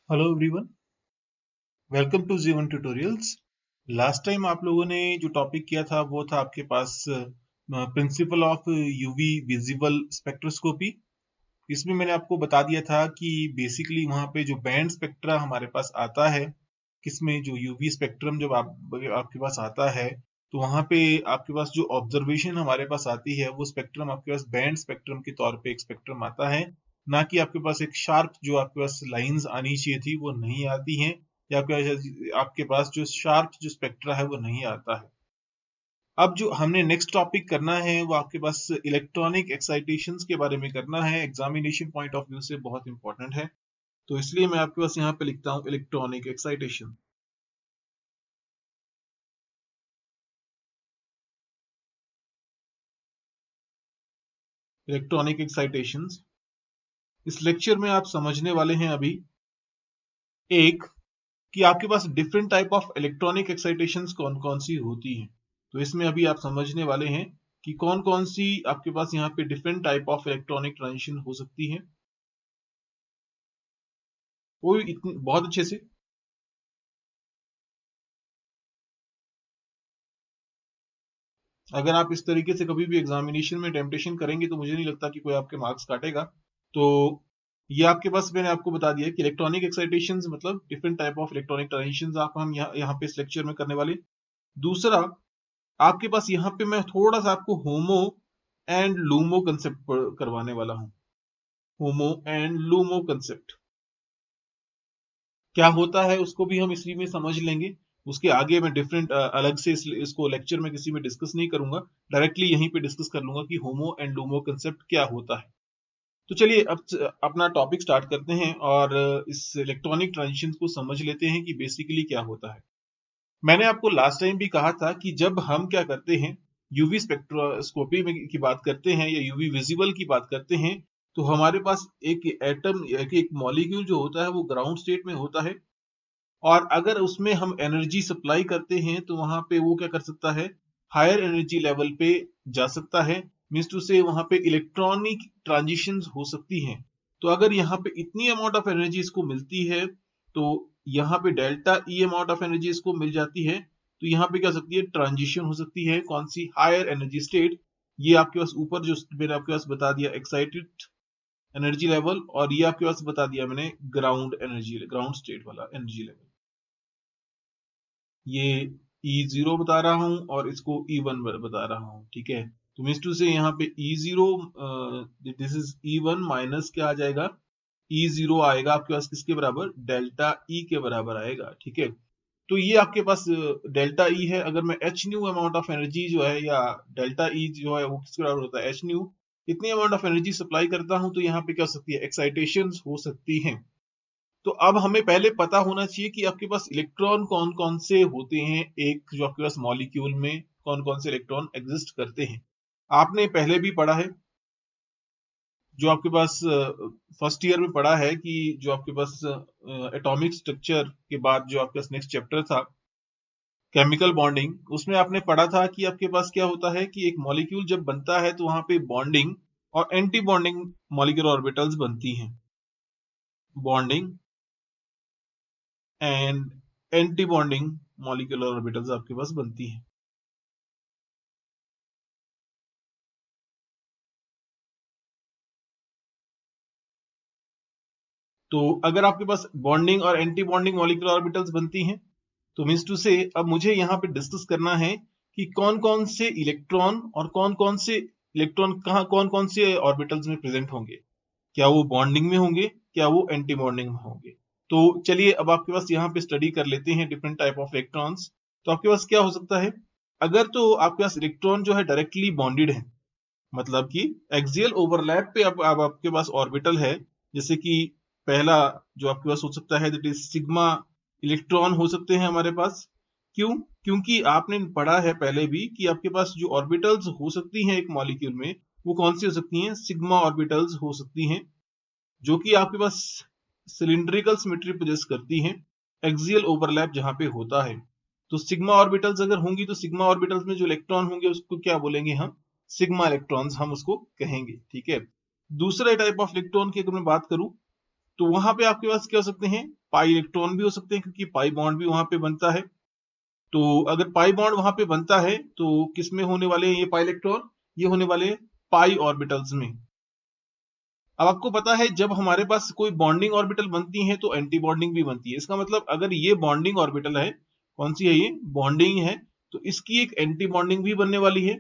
Hello everyone, welcome to जीवन tutorials. Last time आप लोगों ने जो टॉपिक किया था वो था आपके पास principle of UV visible spectroscopy. इसमें मैंने आपको बता दिया था कि बेसिकली वहां पे जो बैंड स्पेक्ट्रा हमारे पास आता है, किसमें जो यूवी स्पेक्ट्रम जब आपके पास आता है, तो वहां पे आपके पास जो ऑब्जर्वेशन हमारे पास आती है वो स्पेक्ट्रम आपके पास बैंड स्पेक्ट्रम के तौर पे एक स्पेक्ट्रम आता है, ना कि आपके पास एक शार्प जो आपके पास लाइंस आनी चाहिए थी वो नहीं आती हैं, या आपके पास जो शार्प जो स्पेक्ट्रा है वो नहीं आता है। अब जो हमने नेक्स्ट टॉपिक करना है वो आपके पास इलेक्ट्रॉनिक एक्साइटेशंस के बारे में करना है। एग्जामिनेशन पॉइंट ऑफ व्यू से बहुत इंपॉर्टेंट है, तो इसलिए मैं आपके पास यहाँ पे लिखता हूँ इलेक्ट्रॉनिक एक्साइटेशन। इलेक्ट्रॉनिक एक्साइटेशंस इस लेक्चर में आप समझने वाले हैं अभी एक कि आपके पास डिफरेंट टाइप ऑफ इलेक्ट्रॉनिक एक्साइटेशंस कौन कौन सी होती हैं। तो इसमें अभी आप समझने वाले हैं कि कौन कौन सी आपके पास यहाँ पे different type of electronic transition हो सकती है। वो इतनी बहुत अच्छे से अगर आप इस तरीके से कभी भी एग्जामिनेशन में टेम्पटेशन करेंगे तो मुझे नहीं लगता कि कोई आपके मार्क्स काटेगा। तो ये आपके पास मैंने आपको बता दिया कि इलेक्ट्रॉनिक एक्साइटेशंस मतलब different type of electronic transitions आप हम यहाँ पे इस लेक्चर में करने वाले। दूसरा, आपके पास यहाँ पे मैं थोड़ा सा आपको होमो एंड लूमो कंसेप्ट करवाने वाला हूँ। होमो एंड लूमो कंसेप्ट क्या होता है उसको भी हम इसी में समझ लेंगे। उसके आगे मैं डिफरेंट अलग से इसको लेक्चर में किसी में डिस्कस नहीं करूंगा, डायरेक्टली यहीं पे डिस्कस कर लूंगा कि होमो एंड लूमो कंसेप्ट क्या होता है। तो चलिए अब अपना टॉपिक स्टार्ट करते हैं और इस इलेक्ट्रॉनिक ट्रांजिशन को समझ लेते हैं कि बेसिकली क्या होता है। मैंने आपको लास्ट टाइम भी कहा था कि जब हम क्या करते हैं, यूवी स्पेक्ट्रोस्कोपी में की बात करते हैं या यूवी विजिबल की बात करते हैं, तो हमारे पास एक एटम एक मॉलिक्यूल जो होता है वो ग्राउंड स्टेट में होता है, और अगर उसमें हम एनर्जी सप्लाई करते हैं तो वहां पे वो क्या कर सकता है, हायर एनर्जी लेवल पे जा सकता है। मीन्स टू से वहां पे इलेक्ट्रॉनिक ट्रांजिशंस हो सकती हैं। तो अगर यहाँ पे इतनी अमाउंट ऑफ एनर्जी इसको मिलती है तो यहाँ पे delta E amount of energy इसको मिल जाती है, तो यहाँ पे क्या हो सकती है, ट्रांजिशन हो सकती है। कौन सी, हायर एनर्जी स्टेट। ये आपके पास ऊपर जो मैंने आपके पास बता दिया एक्साइटेड एनर्जी लेवल, और ये आपके पास बता दिया मैंने ग्राउंड स्टेट वाला एनर्जी लेवल। ये E0 बता रहा हूं और इसको E1 बता रहा हूं, ठीक है। तो मीन्स टू से यहाँ पे E0 this is E1 minus क्या आ जाएगा, E0 आएगा आपके पास किसके बराबर, डेल्टा E के बराबर आएगा, ठीक है। तो ये आपके पास डेल्टा E है। अगर मैं H new amount of energy जो है, या डेल्टा E जो है वो किसके बराबर होता है, एच न्यू, इतनी अमाउंट ऑफ एनर्जी सप्लाई करता हूं तो यहाँ पे क्या हो सकती है, एक्साइटेशन हो सकती है। तो अब हमें पहले पता होना चाहिए कि आपके पास इलेक्ट्रॉन कौन कौन से होते हैं, एक जो आपके पास मॉलिक्यूल में कौन कौन से इलेक्ट्रॉन एग्जिस्ट करते हैं। आपने पहले भी पढ़ा है, जो आपके पास फर्स्ट ईयर में पढ़ा है कि जो आपके पास एटॉमिक स्ट्रक्चर के बाद जो आपके पास नेक्स्ट चैप्टर था केमिकल बॉन्डिंग, उसमें आपने पढ़ा था कि आपके पास क्या होता है कि एक मॉलिक्यूल जब बनता है तो वहां पे बॉन्डिंग और एंटी बॉन्डिंग मॉलिक्यूलर ऑर्बिटल्स बनती हैं। Bonding and anti bonding molecular orbitals आपके पास बनती हैं। तो अगर आपके पास बॉन्डिंग और एंटी बॉन्डिंग मॉलिक्यूलर ऑर्बिटल्स बनती हैं, तो मीन्स टू से अब मुझे यहाँ पे डिस्कस करना है कि कौन कौन से इलेक्ट्रॉन और कौन कौन से इलेक्ट्रॉन कहाँ कौन कौन से ऑर्बिटल्स में प्रेजेंट होंगे। क्या वो बॉन्डिंग में होंगे, क्या वो एंटी बॉन्डिंग में होंगे। तो चलिए अब आपके पास यहाँ पे स्टडी कर लेते हैं डिफरेंट टाइप ऑफ इलेक्ट्रॉन्स। तो आपके पास क्या हो सकता है, अगर तो आपके पास इलेक्ट्रॉन जो है डायरेक्टली बॉन्डेड है, मतलब कि एक्सियल ओवरलैप पे अब आपके पास ऑर्बिटल है, जैसे कि पहला जो आपके पास हो सकता है दैट इज सिग्मा इलेक्ट्रॉन हो सकते हैं हमारे पास। क्यों, क्योंकि आपने पढ़ा है पहले भी कि आपके पास जो ऑर्बिटल्स हो सकती हैं एक मॉलिक्यूल में, वो कौन सी हो सकती हैं, सिग्मा ऑर्बिटल्स हो सकती हैं, जो कि आपके पास सिलिंड्रिकल सिमेट्री पोजेस करती हैं एक्सियल ओवरलैप जहां पे होता है। तो सिग्मा ऑर्बिटल्स अगर होंगी तो सिग्मा ऑर्बिटल्स में जो इलेक्ट्रॉन होंगे उसको क्या बोलेंगे हम, सिग्मा इलेक्ट्रॉन्स हम उसको कहेंगे, ठीक है। दूसरा टाइप ऑफ इलेक्ट्रॉन की अगर मैं बात करूं तो वहां पे आपके पास क्या हो सकते हैं, पाई इलेक्ट्रॉन भी हो सकते हैं, क्योंकि पाई बॉन्ड भी वहां पे बनता है। तो अगर पाई बॉन्ड वहां पे बनता है तो किस में होने वाले हैं ये पाई इलेक्ट्रॉन, ये होने वाले पाई ऑर्बिटल्स में। अब आपको पता है जब हमारे पास कोई बॉन्डिंग ऑर्बिटल बनती है तो एंटी बॉन्डिंग भी बनती है। इसका मतलब अगर ये बॉन्डिंग ऑर्बिटल है, कौन सी है ये, बॉन्डिंग है, तो इसकी एक एंटी बॉन्डिंग भी बनने वाली है।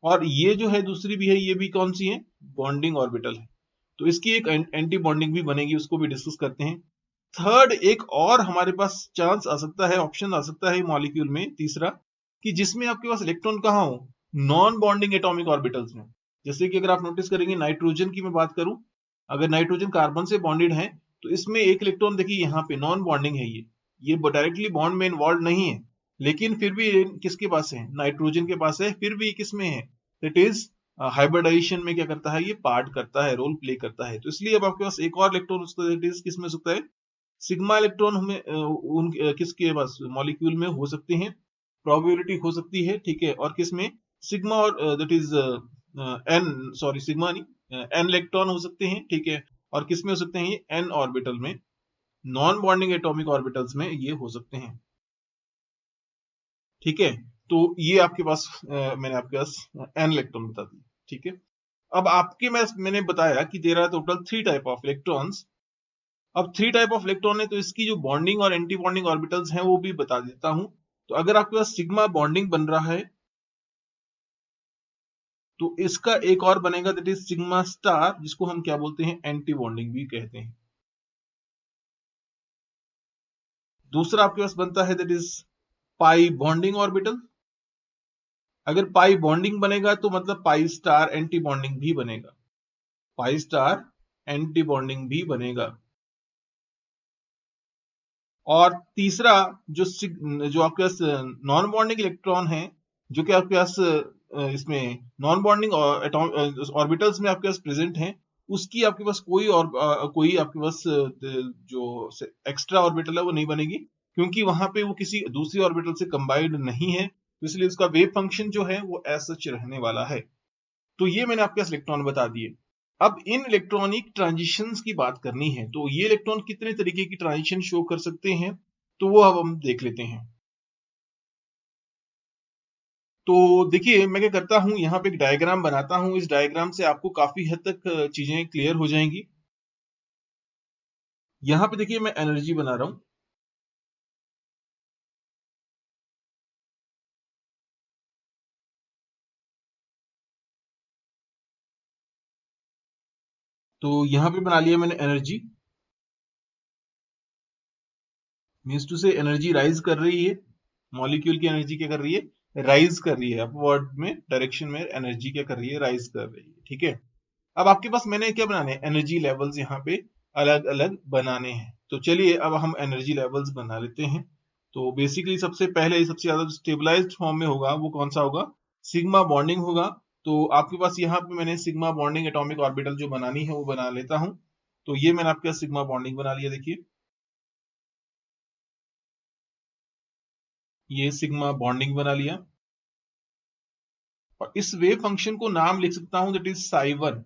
और ये जो है दूसरी भी है, ये भी कौन सी है, बॉन्डिंग ऑर्बिटल है, तो इसकी एक एंटी बॉन्डिंग भी बनेगी, उसको भी डिस्कस करते हैं। थर्ड एक और हमारे पास चांस आ सकता है, ऑप्शन आ सकता है मॉलिक्यूल में, तीसरा, कि जिसमें आपके पास इलेक्ट्रॉन कहाँ हो, नॉन बॉन्डिंग एटॉमिक ऑर्बिटल्स में। जैसे कि अगर आप नोटिस करेंगे नाइट्रोजन की मैं बात करूं, अगर नाइट्रोजन कार्बन से बॉन्डेड है तो इसमें एक इलेक्ट्रॉन देखिए यहाँ पे नॉन बॉन्डिंग है, ये डायरेक्टली बॉन्ड में इन्वॉल्व नहीं है, लेकिन फिर भी किसके पास है, नाइट्रोजन के पास है, फिर भी किस में है, दैट इज हाइब्रिडाइजेशन में क्या करता है, ये पार्ट करता है, रोल प्ले करता है। तो इसलिए अब आपके पास एक और इलेक्ट्रॉन किस में हो सकता है, सिग्मा इलेक्ट्रॉन हमें किसके पास मॉलिक्यूल में हो सकते हैं, प्रोबेबिलिटी हो सकती है, ठीक है। और किसमें, सिग्मा और that is N, sorry sigma नहीं, एन इलेक्ट्रॉन हो सकते हैं, ठीक है। और किसमें हो सकते हैं ये, एन ऑर्बिटल में, नॉन बॉन्डिंग एटॉमिक ऑर्बिटल्स में ये हो सकते हैं, ठीक है। तो ये आपके पास मैंने आपके पास एन इलेक्ट्रॉन बता दी, ठीक है। अब आपके मैंने बताया कि there are total 3 type of electrons. अब 3 टाइप ऑफ इलेक्ट्रॉन है तो इसकी जो बॉन्डिंग और एंटी बॉन्डिंग ऑर्बिटल्स हैं वो भी बता देता हूं। तो अगर आपके पास सिग्मा बॉन्डिंग बन रहा है तो इसका एक और बनेगा, दैट इज सिग्मा स्टार, जिसको हम क्या बोलते हैं, एंटी बॉन्डिंग भी कहते हैं। दूसरा आपके पास बनता है that is pi bonding orbital. अगर पाई बॉन्डिंग बनेगा तो मतलब पाई स्टार एंटी बॉन्डिंग भी बनेगा, पाई स्टार एंटी बॉन्डिंग भी बनेगा। और तीसरा जो आपके पास नॉन बॉन्डिंग इलेक्ट्रॉन है, जो कि आपके पास इसमें नॉन बॉन्डिंग ऑर्बिटल्स में आपके पास प्रेजेंट है, उसकी आपके पास कोई आपके पास जो एक्स्ट्रा ऑर्बिटल है वो नहीं बनेगी, क्योंकि वहां पे वो किसी दूसरी ऑर्बिटल से कंबाइंड नहीं है, तो इसलिए उसका वेव फंक्शन जो है वो एज सच रहने वाला है। तो ये मैंने आपके पास इलेक्ट्रॉन बता दिए। अब इन इलेक्ट्रॉनिक ट्रांजिशंस की बात करनी है, तो ये इलेक्ट्रॉन कितने तरीके की ट्रांजिशन शो कर सकते हैं, तो वो अब हम देख लेते हैं। तो देखिए मैं क्या करता हूं, यहाँ पे एक डायग्राम बनाता हूं, इस डायग्राम से आपको काफी हद तक चीजें क्लियर हो जाएंगी। यहाँ पे देखिए मैं एनर्जी बना रहा हूं, तो यहाँ पे बना लिया मैंने एनर्जी, मीन्स टू से एनर्जी राइज कर रही है, मॉलिक्यूल की एनर्जी क्या कर रही है, राइज कर रही है, अपवर्ड में डायरेक्शन में एनर्जी क्या कर रही है, राइज कर रही है, ठीक है। अब आपके पास मैंने क्या बनाने हैं, एनर्जी लेवल्स यहाँ पे अलग अलग बनाने हैं। तो चलिए अब हम एनर्जी लेवल्स बना लेते हैं। तो बेसिकली सबसे पहले सबसे ज्यादा स्टेबलाइज्ड फॉर्म में होगा वो कौन सा होगा, सिग्मा बॉन्डिंग होगा। तो आपके पास यहाँ पे मैंने सिग्मा बॉन्डिंग एटॉमिक ऑर्बिटल जो बनानी है वो बना लेता हूं। तो ये मैंने आपके पास सिग्मा बॉन्डिंग बना लिया, देखिए ये सिग्मा बॉन्डिंग बना लिया। और इस वेव फंक्शन को नाम लिख सकता हूं, दैट इज साई1।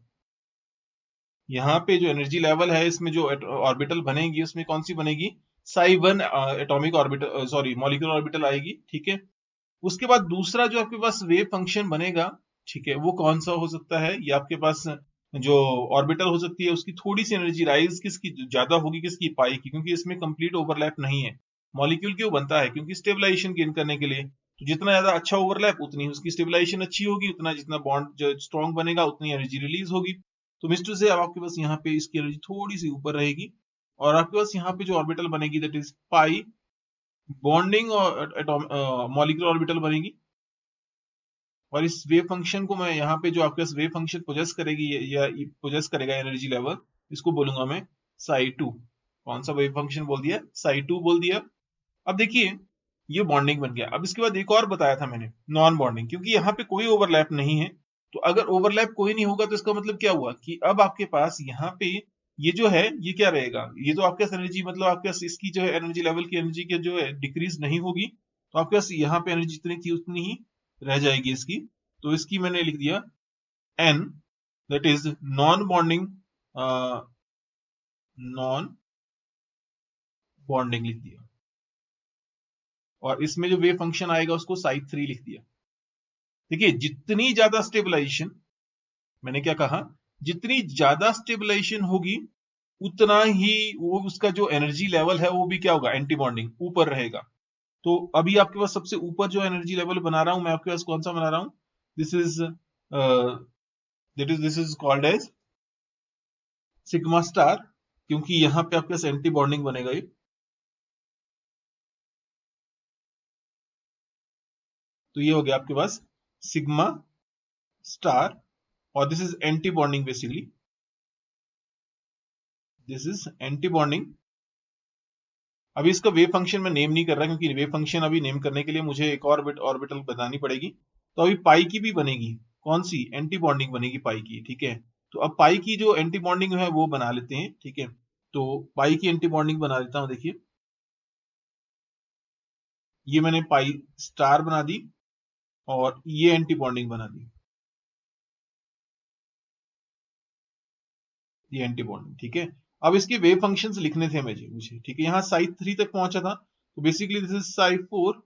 यहाँ पे जो एनर्जी लेवल है इसमें जो ऑर्बिटल बनेगी उसमें कौन सी बनेगी, psi one atomic orbital, sorry molecular orbital आएगी, ठीक है। उसके बाद दूसरा जो आपके पास वेव फंक्शन बनेगा, ठीक है, वो कौन सा हो सकता है, ये आपके पास जो ऑर्बिटल हो सकती है उसकी थोड़ी सी एनर्जी राइज किसकी ज्यादा होगी, किसकी, पाई की, क्योंकि इसमें कंप्लीट ओवरलैप नहीं है। मॉलिक्यूल क्यों बनता है, क्योंकि स्टेबलाइजेशन गेन करने के लिए, तो जितना ज्यादा अच्छा ओवरलैप उतनी उसकी स्टेबलाइजेशन अच्छी होगी, उतना जितना बॉन्ड स्ट्रॉन्ग बनेगा उतनी एनर्जी रिलीज होगी। तो मिस्टर से अब आपके पास यहाँ पे इसकी एनर्जी थोड़ी सी ऊपर रहेगी, और आपके पास यहाँ पे जो ऑर्बिटल बनेगी दैट इज पाई बॉन्डिंग और मॉलिक्यूलर ऑर्बिटल बनेगी। और इस वेव फंक्शन को मैं यहाँ पे जो आपके पास वेव फंक्शन पोजेस करेगी या पोजेस करेगा एनर्जी लेवल, इसको बोलूंगा मैं साई2। कौन सा वेव फंक्शन बोल दिया, साई2 बोल दिया। अब देखिए ये बॉन्डिंग बन गया। अब इसके बाद एक और बताया था मैंने, नॉन बॉन्डिंग, क्योंकि यहाँ पे कोई ओवरलैप नहीं है। तो अगर ओवरलैप कोई नहीं होगा तो इसका मतलब क्या हुआ कि अब आपके पास यहाँ पे ये जो है ये क्या रहेगा, ये तो आपके पास एनर्जी, मतलब आपके पास इसकी जो है एनर्जी लेवल की एनर्जी की जो है डिक्रीज नहीं होगी, तो आपके पास यहाँ पे एनर्जी जितनी थी उतनी ही रह जाएगी इसकी। तो इसकी मैंने लिख दिया N, that is non bonding लिख दिया, और इसमें जो वेव फंक्शन आएगा उसको psi3 लिख दिया। देखिए जितनी ज्यादा स्टेबलाइजेशन, मैंने क्या कहा, जितनी ज्यादा स्टेबलाइजेशन होगी उतना ही वो उसका जो एनर्जी लेवल है वो भी क्या होगा, एंटी बॉन्डिंग ऊपर रहेगा। तो अभी आपके पास सबसे ऊपर जो एनर्जी लेवल बना रहा हूं मैं आपके पास, कौन सा बना रहा हूं, this is called as sigma star, क्योंकि यहां पे आपके पास एंटी बॉन्डिंग बनेगा ये। तो ये हो गया आपके पास सिग्मा स्टार, और this is anti bonding, basically this is anti bonding. अभी इसका वेव फंक्शन मैं नेम नहीं कर रहा, क्योंकि वेव फंक्शन अभी नेम करने के लिए मुझे एक और ऑर्बिटल बतानी पड़ेगी। तो अभी पाई की भी बनेगी, कौन सी, एंटी बॉन्डिंग बनेगी पाई की, ठीक है। तो अब पाई की जो एंटी बॉन्डिंग है वो बना लेते हैं, ठीक है। तो पाई की एंटी बॉन्डिंग बना लेता हूं, देखिए ये मैंने पाई स्टार बना दी और ये एंटी बॉन्डिंग बना दी, ये एंटी बॉन्डिंग, ठीक है। अब इसके वेव फंक्शंस लिखने थे मुझे, ठीक है। यहाँ psi3 तक पहुंचा था, तो बेसिकली दिस इज psi4,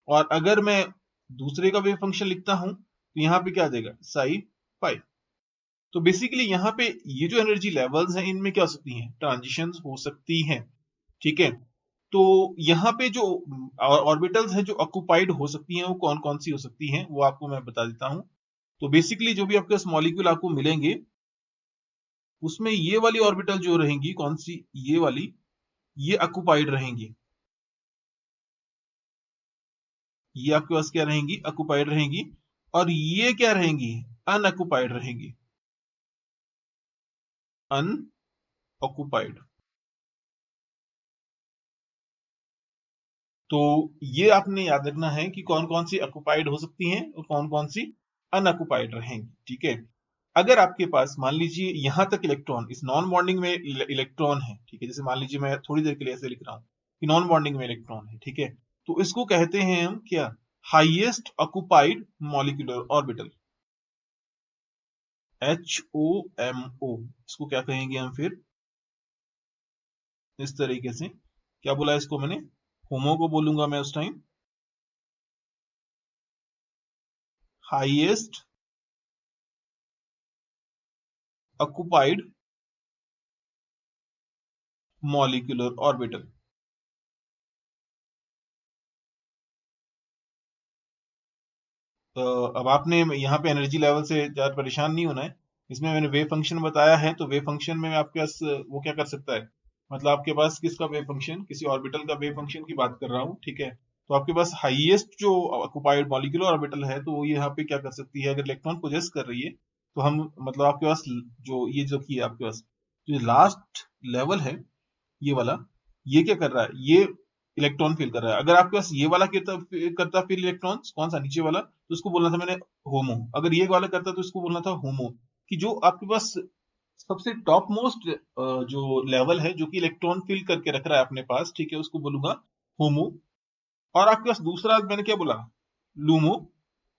और अगर मैं दूसरे का वेव फंक्शन लिखता हूं तो यहां पे क्या देगा, psi5। तो बेसिकली यहां पे ये जो एनर्जी लेवल्स हैं इनमें क्या हो सकती हैं, ट्रांजिशंस हो सकती हैं, ठीक है। तो यहां पे जो ऑर्बिटल्स हैं जो ऑक्युपाइड हो सकती हैं वो कौन कौन सी हो सकती हैं वो आपको मैं बता देता हूं। तो बेसिकली जो भी आपके पास मॉलिक्यूल आपको मिलेंगे उसमें ये वाली ऑर्बिटल जो रहेंगी, कौन सी, ये वाली, ये ऑक्युपाइड रहेंगी, ये आपके पास क्या रहेंगी, ऑक्युपाइड रहेंगी। और ये क्या रहेंगी, अनऑक्युपाइड रहेंगी, अनऑक्युपाइड। तो ये आपने याद रखना है कि कौन कौन सी ऑक्युपाइड हो सकती हैं और कौन कौन सी अनऑक्युपाइड रहेंगी, ठीक है। अगर आपके पास मान लीजिए यहां तक इलेक्ट्रॉन, इस नॉन बॉन्डिंग में इलेक्ट्रॉन है, ठीक है, जैसे मान लीजिए मैं थोड़ी देर के लिए ऐसे लिख रहा हूं कि नॉन बॉन्डिंग में इलेक्ट्रॉन है, ठीक है। तो इसको कहते हैं हम क्या, highest occupied molecular orbital, HOMO। इसको क्या कहेंगे हम फिर, इस तरीके से, क्या बोला इसको मैंने, होमो को बोलूंगा मैं उस time, highest occupied molecular orbital. तो अब आपने यहाँ पे एनर्जी लेवल से ज्यादा परेशान नहीं होना है, इसमें मैंने वेव फंक्शन बताया है। तो वेव फंक्शन में आपके पास वो क्या कर सकता है, मतलब आपके पास किसका वेव फंक्शन, किसी ऑर्बिटल का वेव फंक्शन की बात कर रहा हूँ, ठीक है। तो आपके पास हाईएस्ट जो ऑक्युपाइड मॉलिक्यूलर ऑर्बिटल है तो वो यहाँ पे क्या कर सकती है, अगर इलेक्ट्रॉन पोजेस कर रही है तो हम, मतलब आपके पास जो ये जो की आपके पास जो लास्ट लेवल है ये वाला, ये क्या कर रहा है, ये इलेक्ट्रॉन फील कर रहा है। अगर आपके पास ये वाला करता फील इलेक्ट्रॉन्स, कौन सा, नीचे वाला, तो इसको बोलना था मैंने होमो। अगर ये वाला करता तो इसको बोलना था होमो। कि जो आपके पास सबसे टॉप मोस्ट जो लेवल है जो कि इलेक्ट्रॉन फील करके रख रहा है अपने पास, ठीक है, उसको बोलूंगा होमो। और आपके पास दूसरा मैंने क्या बोला, लूमो।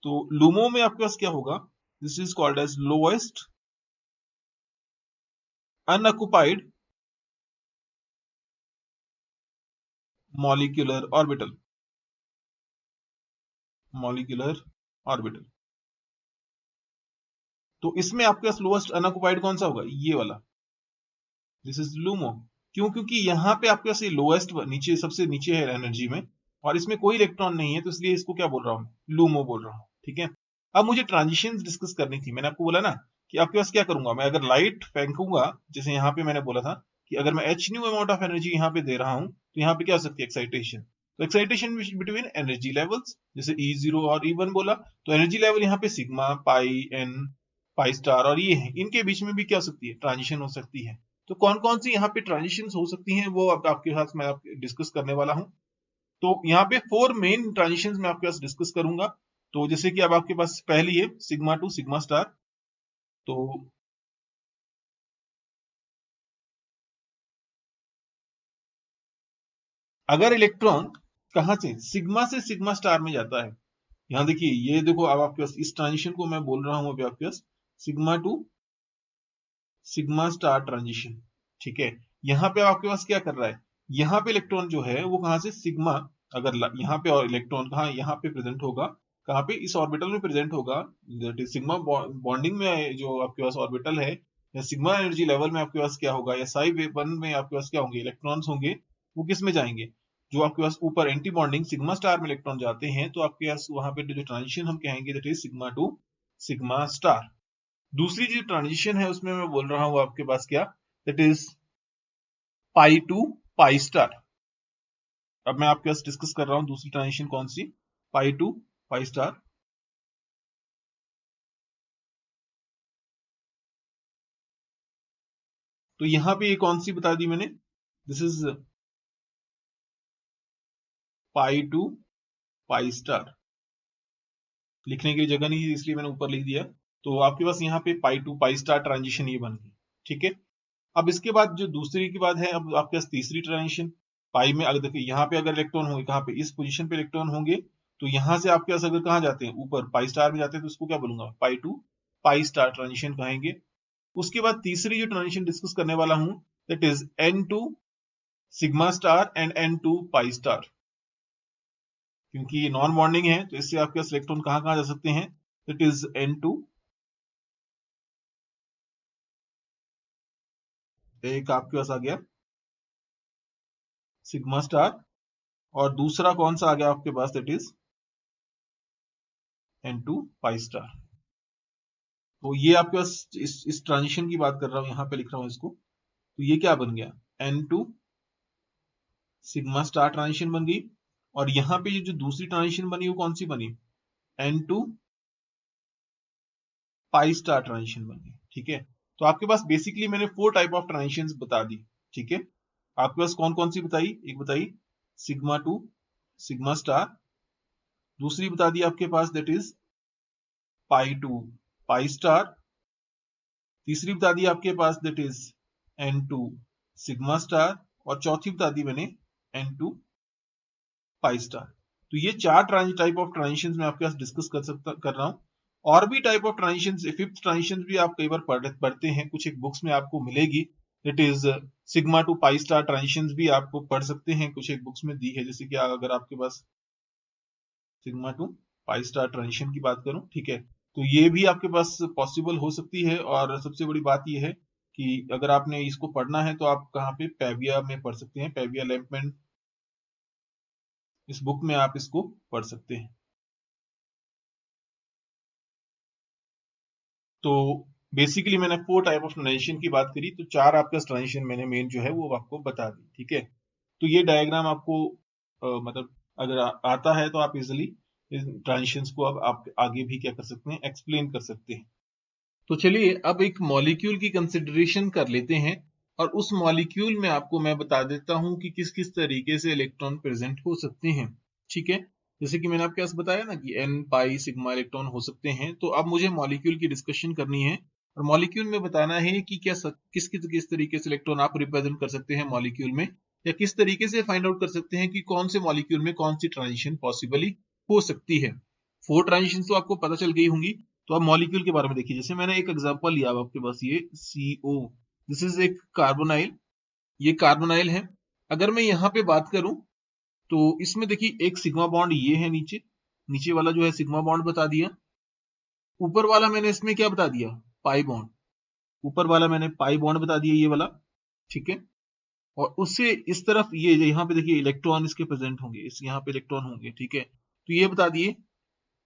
तो लूमो में आपके पास क्या होगा, this is called as lowest unoccupied molecular orbital, molecular orbital. तो इसमें आपके पास लोएस्ट अनऑक्युपाइड कौन सा होगा, ये वाला, दिस इज लूमो। क्यों, क्योंकि यहां पे आपके पास ये लोएस्ट नीचे, सबसे नीचे है एनर्जी में, और इसमें कोई इलेक्ट्रॉन नहीं है, तो इसलिए इसको क्या बोल रहा हूं, लूमो बोल रहा हूं, ठीक है। अब मुझे ट्रांजिशन डिस्कस करनी थी। मैंने आपको बोला ना कि आपके पास क्या करूंगा मैं, अगर लाइट फेंकूंगा, जैसे यहाँ पे मैंने बोला था कि अगर मैं H new amount of energy यहाँ पे दे रहा हूं तो यहाँ पे क्या हो सकती है, एक्साइटेशन। तो एक्साइटेशन बिटवीन एनर्जी लेवल्स, जैसे E0 और E1 बोला, तो एनर्जी लेवल यहाँ पे सिग्मा, पाई, एन, पाई स्टार और ये है, इनके बीच में भी क्या हो सकती है, ट्रांजिशन हो सकती है। तो कौन कौन सी यहाँ पे ट्रांजिशन हो सकती हैं वो अब आपके साथ मैं डिस्कस करने वाला हूँ। तो यहाँ पे 4 मेन ट्रांजिशन मैं आपके पास डिस्कस करूंगा। तो जैसे कि अब आपके पास पहली है सिग्मा टू सिग्मा स्टार। तो अगर इलेक्ट्रॉन कहां से सिग्मा स्टार में जाता है, यहाँ देखिए, ये देखो अब आपके पास इस ट्रांजिशन को मैं बोल रहा हूँ अभी आपके पास sigma to sigma star transition, ठीक है। यहाँ पे आपके पास क्या कर रहा है, यहाँ पे इलेक्ट्रॉन जो है वो कहाँ से सिग्मा, अगर यहाँ पे और इलेक्ट्रॉन कहाँ यहाँ पे प्रेजेंट होगा, कहाँ पे इस ऑर्बिटल में प्रेजेंट होगा, दैट इज सिग्मा बॉन्डिंग में जो आपके पास ऑर्बिटल है, या सिग्मा एनर्जी लेवल में आपके पास क्या होगा, या साई वन में आपके पास क्या होंगे, इलेक्ट्रॉन्स होंगे, वो किस में जाएंगे, जो आपके पास ऊपर एंटी बॉन्डिंग सिग्मा स्टार में इलेक्ट्रॉन जाते हैं, तो आपके पास वहां पे जो ट्रांजिशन हम कहेंगे that is sigma to sigma star. दूसरी जो ट्रांजिशन है उसमें मैं बोल रहा हूं आपके पास क्या, that is pi to pi star. अब मैं आपके पास डिस्कस कर रहा हूं दूसरी ट्रांजिशन कौन सी, पाई टू पाई स्टार। तो यहां पे ये कौन सी बता दी मैंने, this is pi to pi star. लिखने की जगह नहीं थी इसलिए मैंने ऊपर लिख दिया। तो आपके पास यहाँ पे पाई टू पाई स्टार ट्रांजिशन ये बन गई, ठीक है। अब इसके बाद जो दूसरी की बात है, अब आपके पास तीसरी ट्रांजिशन पाई में, अगर देखिए यहाँ पे अगर इलेक्ट्रॉन होंगे, कहाँ पे इस पोजीशन पे इलेक्ट्रॉन होंगे, तो यहां से आपके पास अगर कहाँ जाते हैं, ऊपर पाई स्टार में जाते हैं, तो उसको क्या बोलूंगा, पाई टू पाई स्टार ट्रांजिशन कहेंगे। उसके बाद तीसरी जो ट्रांजिशन डिस्कस करने वाला हूं that is n to sigma star and n to pi star. क्योंकि ये नॉन बॉन्डिंग है तो इससे आपके पास इलेक्ट्रॉन कहाँ कहाँ जा सकते हैं, दैट इज एन टू, एक आपके पास आ गया सिग्मा स्टार, और दूसरा कौन सा आ गया आपके पास, that is n to pi star. तो ये आपके पास इस ट्रांजिशन की बात कर रहा हूं, यहां पे लिख रहा हूं इसको, तो ये क्या बन गया, n to sigma star transition बन गई। और यहां पे ये जो दूसरी ट्रांजिशन बनी वो कौन सी बनी, n to pi star transition बन गई, ठीक है। तो आपके पास बेसिकली मैंने 4 टाइप ऑफ ट्रांजिशन बता दी, ठीक है। आपके पास कौन कौन सी बताई, एक बताई सिग्मा टू सिग्मा स्टार, दूसरी बता दी आपके पास that is pi to pi star, तीसरी बता दी आपके पास that is n to sigma star, और चौथी बता दी मैंने एन टू पाई स्टार। तो ये 4 टाइप ऑफ ट्रांजिशन मैं आपके पास डिस्कस कर रहा हूं। और भी type of transition, fifth transition भी आप कई बार पढ़ते हैं, कुछ एक बुक्स में आपको मिलेगी, it is sigma to pi star transition भी आपको पढ़ सकते हैं, कुछ एक बुक्स में दी है। जैसे कि अगर आपके पास sigma to pi star transition की बात करूं, ठीक है, तो ये भी आपके पास पॉसिबल हो सकती है। और सबसे बड़ी बात ये है कि अगर आपने इसको पढ़ना है तो आप कहाँ पे पेविया में पढ़ सकते हैं, पेविया लैम्पमैन, इस बुक में आप इसको पढ़ सकते हैं। तो बेसिकली मैंने 4 टाइप ऑफ ट्रांजिशन की बात करी, तो 4 आपका ट्रांजिशन मैंने मेन जो है वो आपको बता दी, ठीक है। तो ये डायग्राम आपको मतलब अगर आता है तो आप इजिली इन ट्रांजिशंस को अब आप आगे भी क्या कर सकते हैं, एक्सप्लेन कर सकते हैं। तो चलिए अब एक मॉलिक्यूल की कंसिडरेशन कर लेते हैं, और उस मॉलिक्यूल में आपको मैं बता देता हूं कि किस किस तरीके से इलेक्ट्रॉन प्रेजेंट हो सकते हैं, ठीक है। जैसे कि मैंने आपके पास बताया ना कि एन पाई सिग्मा इलेक्ट्रॉन हो सकते हैं, तो अब मुझे मॉलिक्यूल की डिस्कशन करनी है, और मॉलिक्यूल में बताना है कि क्या किस तरीके से इलेक्ट्रॉन आप रिप्रेजेंट कर सकते हैं मॉलिक्यूल में, या किस तरीके से फाइंड आउट कर सकते हैं कि कौन से मॉलिक्यूल में कौन सी ट्रांजिशन पॉसिबली हो सकती है। 4 ट्रांजिशन तो आपको पता चल गई होंगी। तो अब मॉलिक्यूल के बारे में देखिए, जैसे मैंने एक एग्जांपल लिया आपके पास, ये CO, दिस इज एक कार्बोनाइल, ये कार्बोनाइल है। अगर मैं यहाँ पे बात करूं तो इसमें देखिए एक सिग्मा बॉन्ड ये है, नीचे नीचे वाला जो है सिग्मा बॉन्ड बता दिया, ऊपर वाला मैंने इसमें क्या बता दिया, पाई बॉन्ड, ऊपर वाला मैंने पाई बॉन्ड बता दिया ये वाला, ठीक है। और उससे इस तरफ ये यहाँ पे देखिए इलेक्ट्रॉन इसके प्रेजेंट होंगे, इस यहाँ पे इलेक्ट्रॉन होंगे, ठीक है। तो ये बता दिए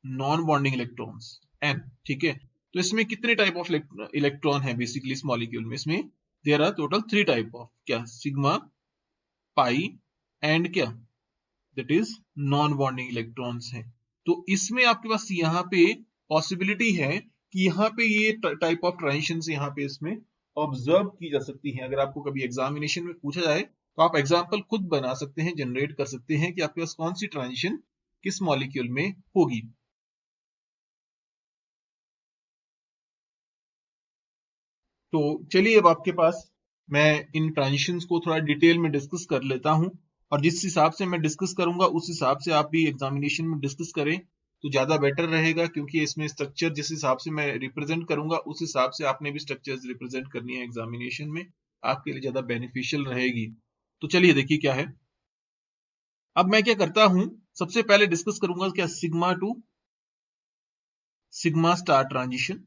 नॉन बॉन्डिंग इलेक्ट्रॉन्स N, ठीक है। तो इसमें कितने टाइप ऑफ इलेक्ट्रॉन है बेसिकली इस मॉलिक्यूल में, इसमें there are total 3 type of, क्या, सिग्मा, पाई एंड क्या, that is non bonding electrons हैं। तो इसमें आपके पास यहाँ पे पॉसिबिलिटी है कि यहाँ पे ये टाइप ऑफ ट्रांजिशन यहाँ पे इसमें ऑब्जर्व की जा सकती है। अगर आपको कभी एग्जामिनेशन में पूछा जाए तो आप एग्जाम्पल खुद बना सकते हैं, जनरेट कर सकते हैं कि आपके पास कौन सी ट्रांजिशन किस मॉलिक्यूल में होगी। तो चलिए अब आपके पास मैं इन ट्रांजिशंस को थोड़ा डिटेल में डिस्कस कर लेता हूं, और जिस हिसाब से मैं डिस्कस करूंगा उस हिसाब से आप भी एग्जामिनेशन में डिस्कस करें, तो ज्यादा बेटर रहेगा, क्योंकि इसमें स्ट्रक्चर जिस हिसाब से मैं रिप्रेजेंट करूंगा उस हिसाब से आपने भी स्ट्रक्चर्स रिप्रेजेंट करनी है एग्जामिनेशन में, आपके लिए ज्यादा बेनिफिशियल रहेगी। तो चलिए देखिए क्या है। अब मैं क्या करता हूं, सबसे पहले डिस्कस करूंगा क्या sigma to sigma star transition.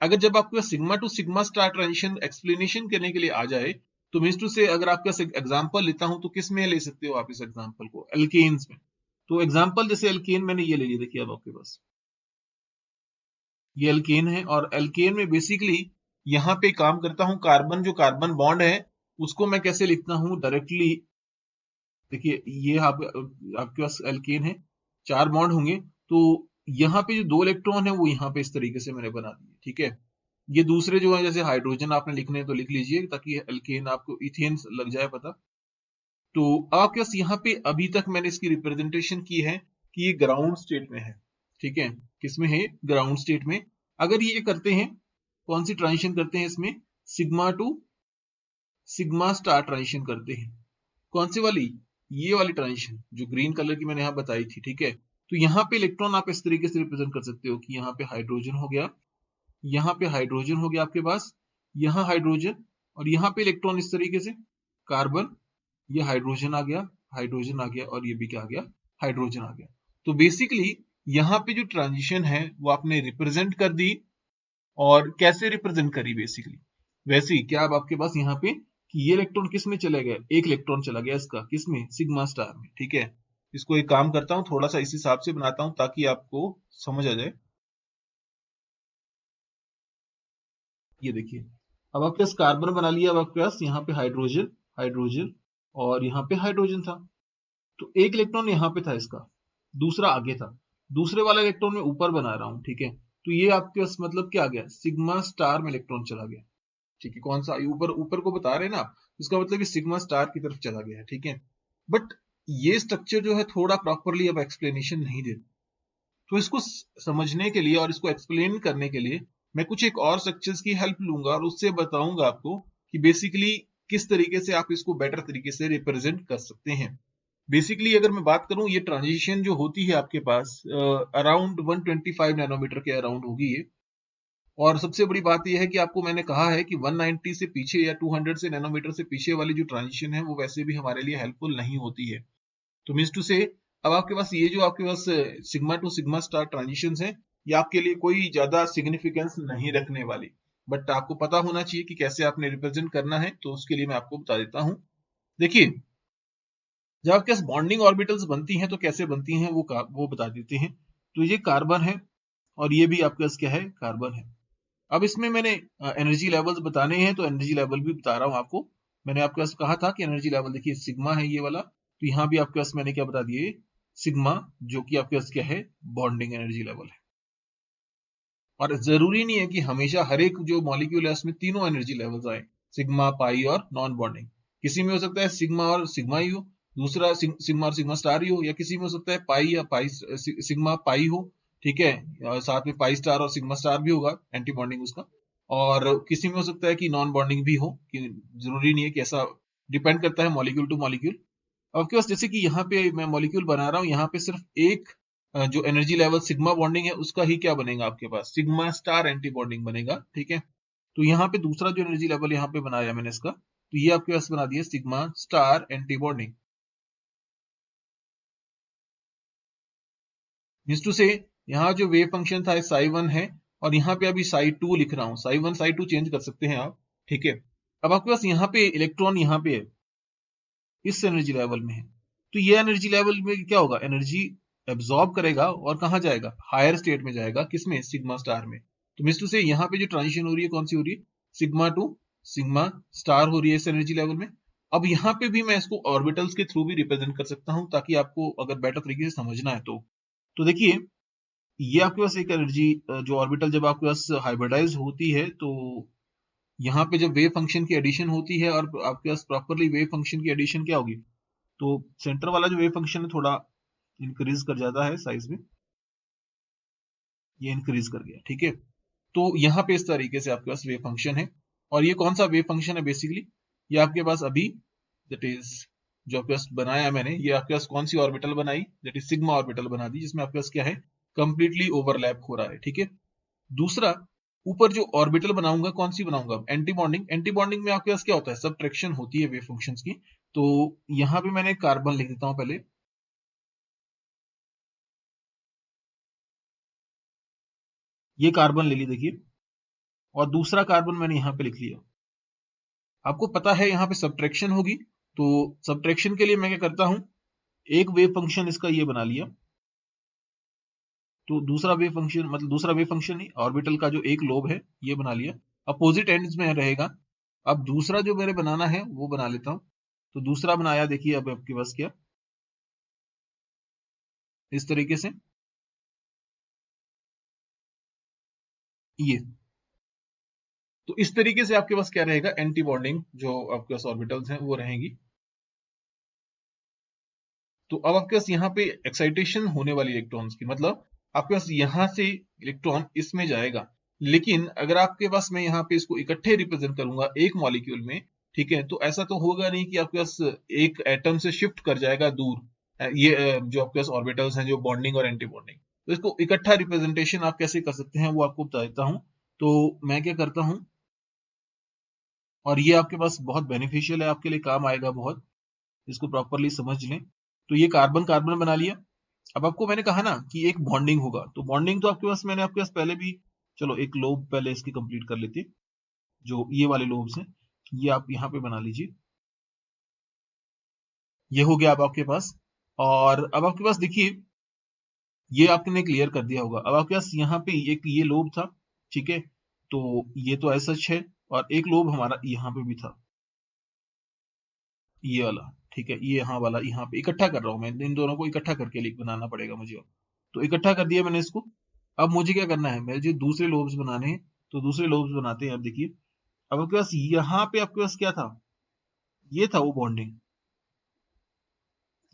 अगर जब आपके पास sigma to sigma star transition explanation करने के लिए आ जाए, तो मीन्स टू से अगर आपका एग्जांपल लेता हूं तो किस में ले सकते हो आप इस एग्जांपल को, एल्केन्स में। तो एग्जांपल जैसे एल्केन मैंने ये ले लिया, देखिए अब आपके पास ये एल्केन है, और एल्केन में बेसिकली यहां पे काम करता हूं, कार्बन जो कार्बन बॉन्ड है उसको मैं कैसे लिखता हूं डायरेक्टली। देखिए ये आपके पास एल्केन है, 4 बॉन्ड होंगे, तो यहाँ पे जो 2 इलेक्ट्रॉन है वो यहाँ पे इस तरीके से मैंने बना दिए, ठीक है। ये दूसरे जो है जैसे हाइड्रोजन आपने लिखने हैं तो लिख लीजिए, ताकि एल्केन आपको इथेन लग जाए पता। तो आपके पास यहाँ पे अभी तक मैंने इसकी रिप्रेजेंटेशन की है कि ये ग्राउंड स्टेट में है, ठीक है। किसमें है, ग्राउंड स्टेट में। अगर ये करते हैं, कौन सी ट्रांजिशन करते हैं इसमें, sigma to sigma star transition करते हैं। कौन सी वाली, ये वाली ट्रांजिशन जो ग्रीन कलर की मैंने यहाँ बताई थी, ठीक है। तो यहाँ पे इलेक्ट्रॉन आप इस तरीके से रिप्रेजेंट कर सकते हो कि यहाँ पे हाइड्रोजन हो गया, यहाँ पे हाइड्रोजन हो गया आपके पास, यहाँ हाइड्रोजन, और यहाँ पे इलेक्ट्रॉन इस तरीके से कार्बन, ये हाइड्रोजन आ गया, हाइड्रोजन आ गया, और ये भी क्या आ गया, हाइड्रोजन आ गया। तो बेसिकली यहाँ पे जो ट्रांजिशन है वो आपने रिप्रेजेंट कर दी, और कैसे रिप्रेजेंट करी बेसिकली वैसे ही, क्या अब आपके पास यहाँ पे कि ये इलेक्ट्रॉन किस में चले गए, एक इलेक्ट्रॉन चला गया इसका, किसमें, सिग्मा स्टार में, ठीक है। इसको एक काम करता हूं, थोड़ा सा इस हिसाब से बनाता हूं ताकि आपको समझ आ जाए। ये देखिए अब आपके पास कार्बन बना लिया, अब आपके पास यहाँ पे हाइड्रोजन, हाइड्रोजन, और यहाँ पे हाइड्रोजन था। तो एक इलेक्ट्रॉन यहाँ पे था इसका, दूसरा आगे था, दूसरे वाला इलेक्ट्रॉन मैं ऊपर बना रहा हूँ, ठीक है। तो ये आपके पास मतलब क्या आ गया, सिग्मा स्टार में इलेक्ट्रॉन चला गया, ठीक है। कौन सा, ऊपर ऊपर को बता रहे हैं ना आप, इसका मतलब ये सिग्मा स्टार की तरफ चला गया है, ठीक है। बट ये स्ट्रक्चर जो है थोड़ा प्रॉपरली अब एक्सप्लेनेशन नहीं देता, तो इसको समझने के लिए और इसको एक्सप्लेन करने के लिए मैं कुछ एक और स्ट्रक्चर्स की हेल्प लूंगा, और उससे बताऊंगा आपको कि बेसिकली किस तरीके से आप इसको बेटर तरीके से रिप्रेजेंट कर सकते हैं। बेसिकली अगर मैं बात करूं, ये ट्रांजिशन जो होती है आपके पास अराउंड 125 नैनोमीटर के अराउंड होगी ये। और सबसे बड़ी बात यह है कि आपको मैंने कहा है कि 190 से पीछे या 200 से नैनोमीटर से पीछे वाली जो ट्रांजिशन है वो वैसे भी हमारे लिए हेल्पफुल नहीं होती है। तो मीन्स टू से अब आपके पास ये जो आपके पास sigma to sigma star transition है, ये आपके लिए कोई ज्यादा सिग्निफिकेंस नहीं रखने वाली, बट आपको पता होना चाहिए कि कैसे आपने रिप्रेजेंट करना है, तो उसके लिए मैं आपको बता देता हूं। देखिए जब आपके पास बॉन्डिंग ऑर्बिटल्स बनती हैं तो कैसे बनती हैं वो बता देते हैं। तो ये कार्बन है, और ये भी आपके पास क्या है, कार्बन है। अब इसमें मैंने एनर्जी लेवल्स बताने हैं, तो एनर्जी लेवल भी बता रहा हूं आपको। मैंने आपके पास कहा था कि एनर्जी लेवल देखिए सिग्मा है ये वाला, तो यहाँ भी आपके पास मैंने क्या बता दिए, सिग्मा, जो कि आपके पास क्या है, बॉन्डिंग एनर्जी लेवल है। और जरूरी नहीं है कि हमेशा हर एक जो मॉलिक्यूल है उसमें तीनों एनर्जी लेवल्स आए, सिग्मा, पाई और नॉन बॉन्डिंग। किसी में हो सकता है सिग्मा और सिग्मा ही हो, दूसरा सिग्मा और सिग्मा स्टार ही हो, या किसी में हो सकता है पाई या पाई सिग्मा पाई हो, ठीक है। साथ में पाई स्टार और सिग्मा स्टार भी होगा, एंटी बॉन्डिंग उसका। और किसी में हो सकता है कि नॉन बॉन्डिंग भी हो, कि जरूरी नहीं है कि ऐसा, डिपेंड करता है मॉलिक्यूल टू मॉलिक्यूल। आपके पास जैसे कि यहाँ पे मैं मॉलिक्यूल बना रहा हूँ, यहाँ पे सिर्फ एक जो एनर्जी लेवल सिग्मा बॉन्डिंग है उसका ही क्या बनेगा आपके पास, सिग्मा स्टार एंटी बॉन्डिंग बनेगा, ठीक है। तो यहाँ पे दूसरा जो एनर्जी लेवल यहाँ पे बनाया मैंने इसका, तो ये आपके पास बना दिया sigma star anti bonding. Means two से यहाँ जो वेव फंक्शन था साई 1 है, और यहाँ पे अभी साई 2 लिख रहा हूँ, साई 1 साई 2 चेंज कर सकते हैं आप, ठीक है। अब आपके पास यहाँ पे इलेक्ट्रॉन यहाँ पे है, इस एनर्जी लेवल में है, तो ये एनर्जी लेवल में क्या होगा, एनर्जी एब्जॉर्ब करेगा और कहाँ जाएगा, हायर स्टेट में जाएगा, किसमें, सिग्मा स्टार में। तो मिस टू से यहाँ पे जो ट्रांजिशन हो रही है कौन सी हो रही है, सिग्मा टू सिग्मा स्टार हो रही है इस एनर्जी लेवल में। अब यहाँ पे भी मैं इसको ऑर्बिटल्स के थ्रू भी रिप्रेजेंट कर सकता हूँ, ताकि आपको अगर बेटर तरीके से समझना है तो देखिए ये आपके पास एक एनर्जी, जो ऑर्बिटल जब आपके पास हाइब्रिडाइज होती है, तो यहाँ पे जब वेव फंक्शन की एडिशन होती है, और आपके पास प्रॉपरली वेव फंक्शन की एडिशन क्या होगी, तो सेंटर वाला जो वेव फंक्शन है थोड़ा इंक्रीज कर जाता है साइज में, ये इंक्रीज कर गया, ठीक है। तो यहाँ पे इस तरीके से आपके पास वेव फंक्शन है। और ये कौन सा वेव फंक्शन है बेसिकली, ये आपके पास अभी दैट इज जो आपके पास बनाया मैंने, ये आपके पास कौन सी ऑर्बिटल बनाई, दैट इज सिग्मा ऑर्बिटल बना दी, जिसमें आपके पास क्या है, कंप्लीटली ओवरलैप हो रहा है, ठीक है। दूसरा, ऊपर जो ऑर्बिटल बनाऊंगा, कौन सी बनाऊंगा, एंटी बॉन्डिंग। एंटी बॉन्डिंग में आपके पास क्या होता है, सबट्रैक्शन होती है वेव फंक्शंस की। तो यहां पे मैंने कार्बन लिख देता हूं पहले, ये कार्बन ले ली देखिए, और दूसरा कार्बन मैंने यहां पे लिख लिया। आपको पता है यहां पे सबट्रैक्शन होगी, तो सबट्रैक्शन के लिए मैं क्या करता हूं, एक वेव फंक्शन इसका ये बना लिया, तो दूसरा वेव फंक्शन, मतलब दूसरा वेव फंक्शन नहीं, ऑर्बिटल का जो एक लोब है ये बना लिया, अपोजिट एंड्स में रहेगा। अब दूसरा जो मेरे बनाना है वो बना लेता हूं। तो दूसरा बनाया देखिए, अब आपके पास क्या, इस तरीके से ये, तो इस तरीके से आपके पास क्या रहेगा, एंटी बॉन्डिंग जो आपके पास ऑर्बिटल्स हैं वो रहेंगी। तो अब आपके पास यहाँ पे एक्साइटेशन होने वाली इलेक्ट्रॉन्स की, मतलब आपके पास यहां से इलेक्ट्रॉन इसमें जाएगा, लेकिन अगर आपके पास मैं यहाँ पे इसको इकट्ठे रिप्रेजेंट करूंगा एक मॉलिक्यूल में, ठीक है, तो ऐसा तो होगा नहीं कि आपके पास एक एटम से शिफ्ट कर जाएगा दूर। ये जो आपके पास ऑर्बिटल्स हैं जो बॉन्डिंग और एंटी बॉन्डिंग, तो इसको इकट्ठा रिप्रेजेंटेशन आप कैसे कर सकते हैं वो आपको बता देता हूं। तो मैं क्या करता हूं, और ये आपके पास बहुत बेनिफिशियल है, आपके लिए काम आएगा बहुत, इसको प्रॉपरली समझ लें। तो ये कार्बन कार्बन बना लिया। अब आपको मैंने कहा ना कि एक बॉन्डिंग होगा, तो बॉन्डिंग तो आपके पास, मैंने आपके पास पहले भी, चलो एक लोब पहले इसकी कंप्लीट कर लेते, जो ये वाले लोब्स हैं ये आप यहाँ पे बना लीजिए, ये हो गया अब आपके पास। और अब आपके पास देखिए, ये आपने क्लियर कर दिया होगा। अब आपके पास यहाँ पे एक ये लोब था, ठीक है, तो ये तो ऐसा है, और एक लोब हमारा यहाँ पे भी था, ये वाला, ठीक है, ये यहाँ वाला, यहाँ पे इकट्ठा कर रहा हूं मैं, इन दोनों को इकट्ठा करके लिख बनाना पड़ेगा मुझे। तो इकट्ठा कर दिया मैंने इसको। अब मुझे क्या करना है, मुझे दूसरे लोब्स बनाने हैं, तो दूसरे लोब्स बनाते हैं। अब देखिए, अब आपके पास यहाँ पे आपके पास क्या था, ये था वो बॉन्डिंग,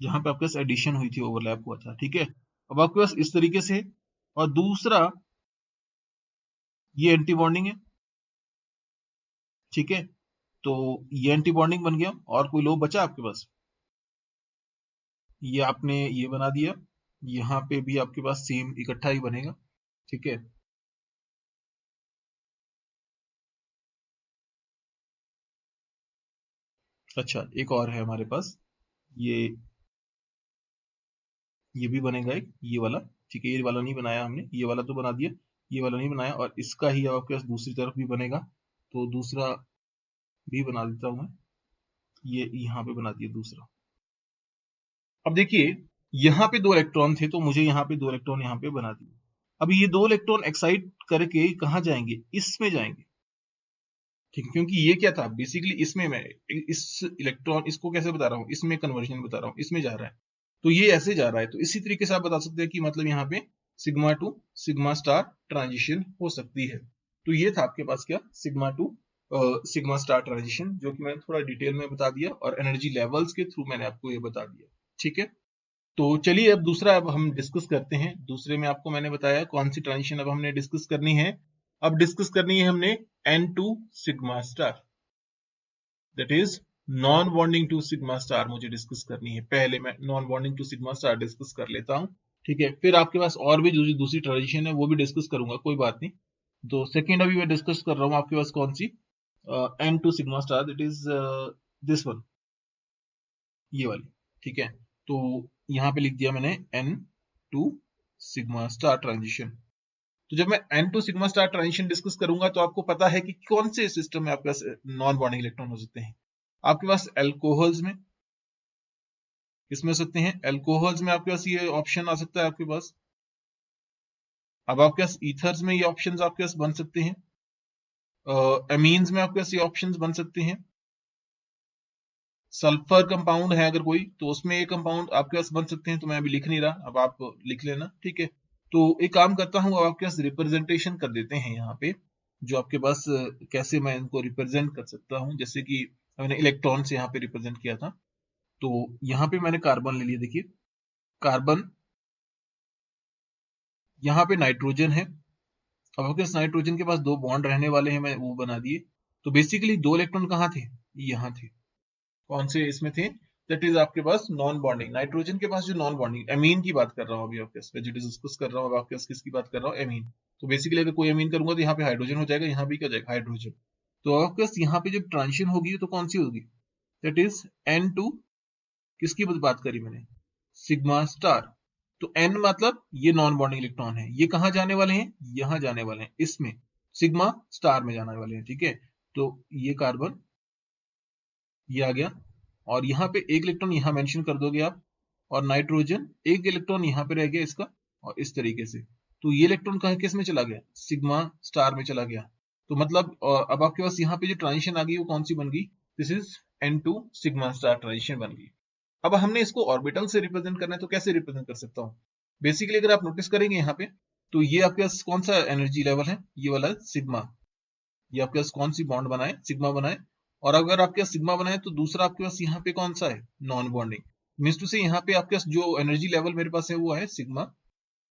जहां पे आपके पास एडिशन हुई थी, ओवरलैप हुआ था, ठीक है। अब आपके पास इस तरीके से, और दूसरा ये एंटी बॉन्डिंग है, ठीक है, तो ये एंटी बॉन्डिंग बन गया। और कोई लोब बचा आपके पास, ये आपने ये बना दिया, यहाँ पे भी आपके पास सेम इकट्ठा ही बनेगा, ठीक है। अच्छा, एक और है हमारे पास, ये भी बनेगा एक, ये वाला, ठीक है, ये वाला नहीं बनाया हमने, ये वाला तो बना दिया, ये वाला नहीं बनाया, और इसका ही अब आपके पास दूसरी तरफ भी बनेगा, तो दूसरा भी बना देता हूं मैं, ये यहाँ पे बना दिया दूसरा। अब देखिए, यहाँ पे दो इलेक्ट्रॉन थे, तो मुझे यहाँ पे दो इलेक्ट्रॉन यहाँ पे बना दिए। अब ये दो इलेक्ट्रॉन एक्साइट करके कहाँ जाएंगे, इसमें जाएंगे, ठीक है, क्योंकि ये क्या था बेसिकली, इसमें मैं इस इलेक्ट्रॉन, इसको कैसे बता रहा हूँ, इसमें कन्वर्जन बता रहा हूँ, इसमें जा रहा है, तो ये ऐसे जा रहा है। तो इसी तरीके से आप बता सकते हैं कि मतलब यहाँ पे sigma to sigma star transition हो सकती है। तो ये था आपके पास क्या, sigma to sigma star transition, जो कि मैंने थोड़ा डिटेल में बता दिया, और एनर्जी लेवल्स के थ्रू मैंने आपको ये बता दिया, ठीक है। तो चलिए अब दूसरा, अब हम डिस्कस करते हैं। दूसरे में आपको मैंने बताया कौन सी ट्रांजिशन अब हमने डिस्कस करनी है। अब डिस्कस करनी है हमने N2 sigma star, that is non bonding to sigma star मुझे डिस्कस करनी है। पहले मैं non bonding to sigma star discuss कर लेता हूं, ठीक है, फिर आपके पास और भी दूसरी ट्रांजिशन है वो भी डिस्कस करूंगा, कोई बात नहीं। तो सेकेंड अभी मैं डिस्कस कर रहा हूँ आपके पास कौन सी, N2 sigma star, that is this one, ये वाली, ठीक है। तो यहाँ पे लिख दिया मैंने N2 सिग्मा स्टार ट्रांजिशन। तो जब मैं N2 sigma star transition discuss करूंगा, तो आपको पता है कि कौन से सिस्टम में आपके पास नॉन बॉन्डिंग इलेक्ट्रॉन हो सकते हैं। आपके पास एल्कोहल्स में, किसमें हो सकते हैं, एल्कोहल्स में आपके पास ये ऑप्शन आ सकता है आपके पास। अब आपके पास ईथर्स में ये ऑप्शंस आपके पास बन सकते हैं, एमीन्स में आपके पास ये ऑप्शंस बन सकते हैं, सल्फर कंपाउंड है अगर कोई, तो उसमें ये कंपाउंड आपके पास बन सकते हैं। तो मैं अभी लिख नहीं रहा, अब आप लिख लेना, ठीक है। तो एक काम करता हूं, अब आपके पास रिप्रेजेंटेशन कर देते हैं यहाँ पे, जो आपके पास कैसे मैं इनको रिप्रेजेंट कर सकता हूँ, जैसे कि मैंने इलेक्ट्रॉन से यहाँ पे रिप्रेजेंट किया था। तो यहाँ पे मैंने कार्बन ले लिया, देखिए कार्बन, यहाँ पे नाइट्रोजन है। अब आपके पास नाइट्रोजन के पास दो बॉन्ड रहने वाले हैं, मैं वो बना दिए। तो बेसिकली दो इलेक्ट्रॉन कहाँ थे, यहाँ थे, कौन से इसमें थे, दैट इज आपके पास नॉन बॉन्डिंग। नाइट्रोजन के पास जो नॉन बॉन्डिंग, एमीन की बात कर रहा हूँ अभी आपके पास, डिस्कस कर रहा हूँ आपके पास, किसकी बात कर रहा हूँ, एमीन। तो बेसिकली अगर कोई एमीन करूंगा तो यहाँ पे हाइड्रोजन हो जाएगा, यहाँ भी क्या हो जाएगा, हाइड्रोजन। तो आपके पास यहाँ पे जब ट्रांजिशन होगी तो कौन सी होगी, दैट इज N2, किसकी बात करी मैंने, सिग्मा स्टार। तो N मतलब ये नॉन बॉन्डिंग इलेक्ट्रॉन है, ये कहाँ जाने वाले हैं, यहाँ जाने वाले हैं, इसमें सिग्मा स्टार में जाने वाले हैं, ठीक है। तो ये कार्बन ये आ गया, और यहाँ पे एक इलेक्ट्रॉन यहाँ मेंशन कर दोगे आप, और नाइट्रोजन एक इलेक्ट्रॉन यहाँ पे रह गया इसका, और इस तरीके से। तो ये इलेक्ट्रॉन कहाँ किस में चला गया, सिग्मा स्टार में चला गया। तो मतलब अब आपके पास यहाँ पे जो ट्रांजिशन आ गई वो कौन सी बन गई, this is N2 sigma star transition बन गई। अब हमने इसको ऑर्बिटल से रिप्रेजेंट करना है, तो कैसे रिप्रेजेंट कर सकता हूँ, बेसिकली अगर आप नोटिस करेंगे यहाँ पे, तो ये आपके पास कौन सा एनर्जी लेवल है, ये वाला सिग्मा। ये आपके पास कौन सी बॉन्ड बनाए, सिग्मा बनाए। और अगर आपके पास सिग्मा बनाए तो दूसरा आपके पास यहाँ पे कौन सा है, नॉन बॉन्डिंग। मीन्स टू से यहाँ पे आपके पास जो एनर्जी लेवल मेरे पास है वो है sigma,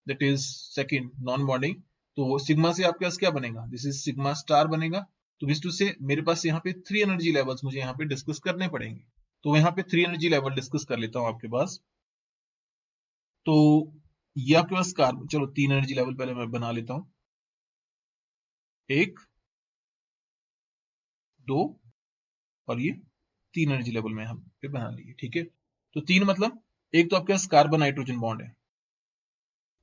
that is second non bonding. तो सिग्मा से आपके पास क्या बनेगा, दिस इज सिग्मा स्टार बनेगा। तो मीन्स टू से मेरे पास यहाँ पे 3 एनर्जी लेवल्स मुझे यहाँ पे डिस्कस करने पड़ेंगे। तो यहाँ पे 3 एनर्जी लेवल डिस्कस कर लेता हूँ आपके पास। तो ये आपके पास कार्बन, चलो 3 एनर्जी लेवल पहले मैं बना लेता हूँ, 1 2 और ये 3 एनर्जी लेवल में हम पे बना लिए, ठीक है। तो 3 मतलब एक तो आपके पास कार्बन नाइट्रोजन बॉन्ड है,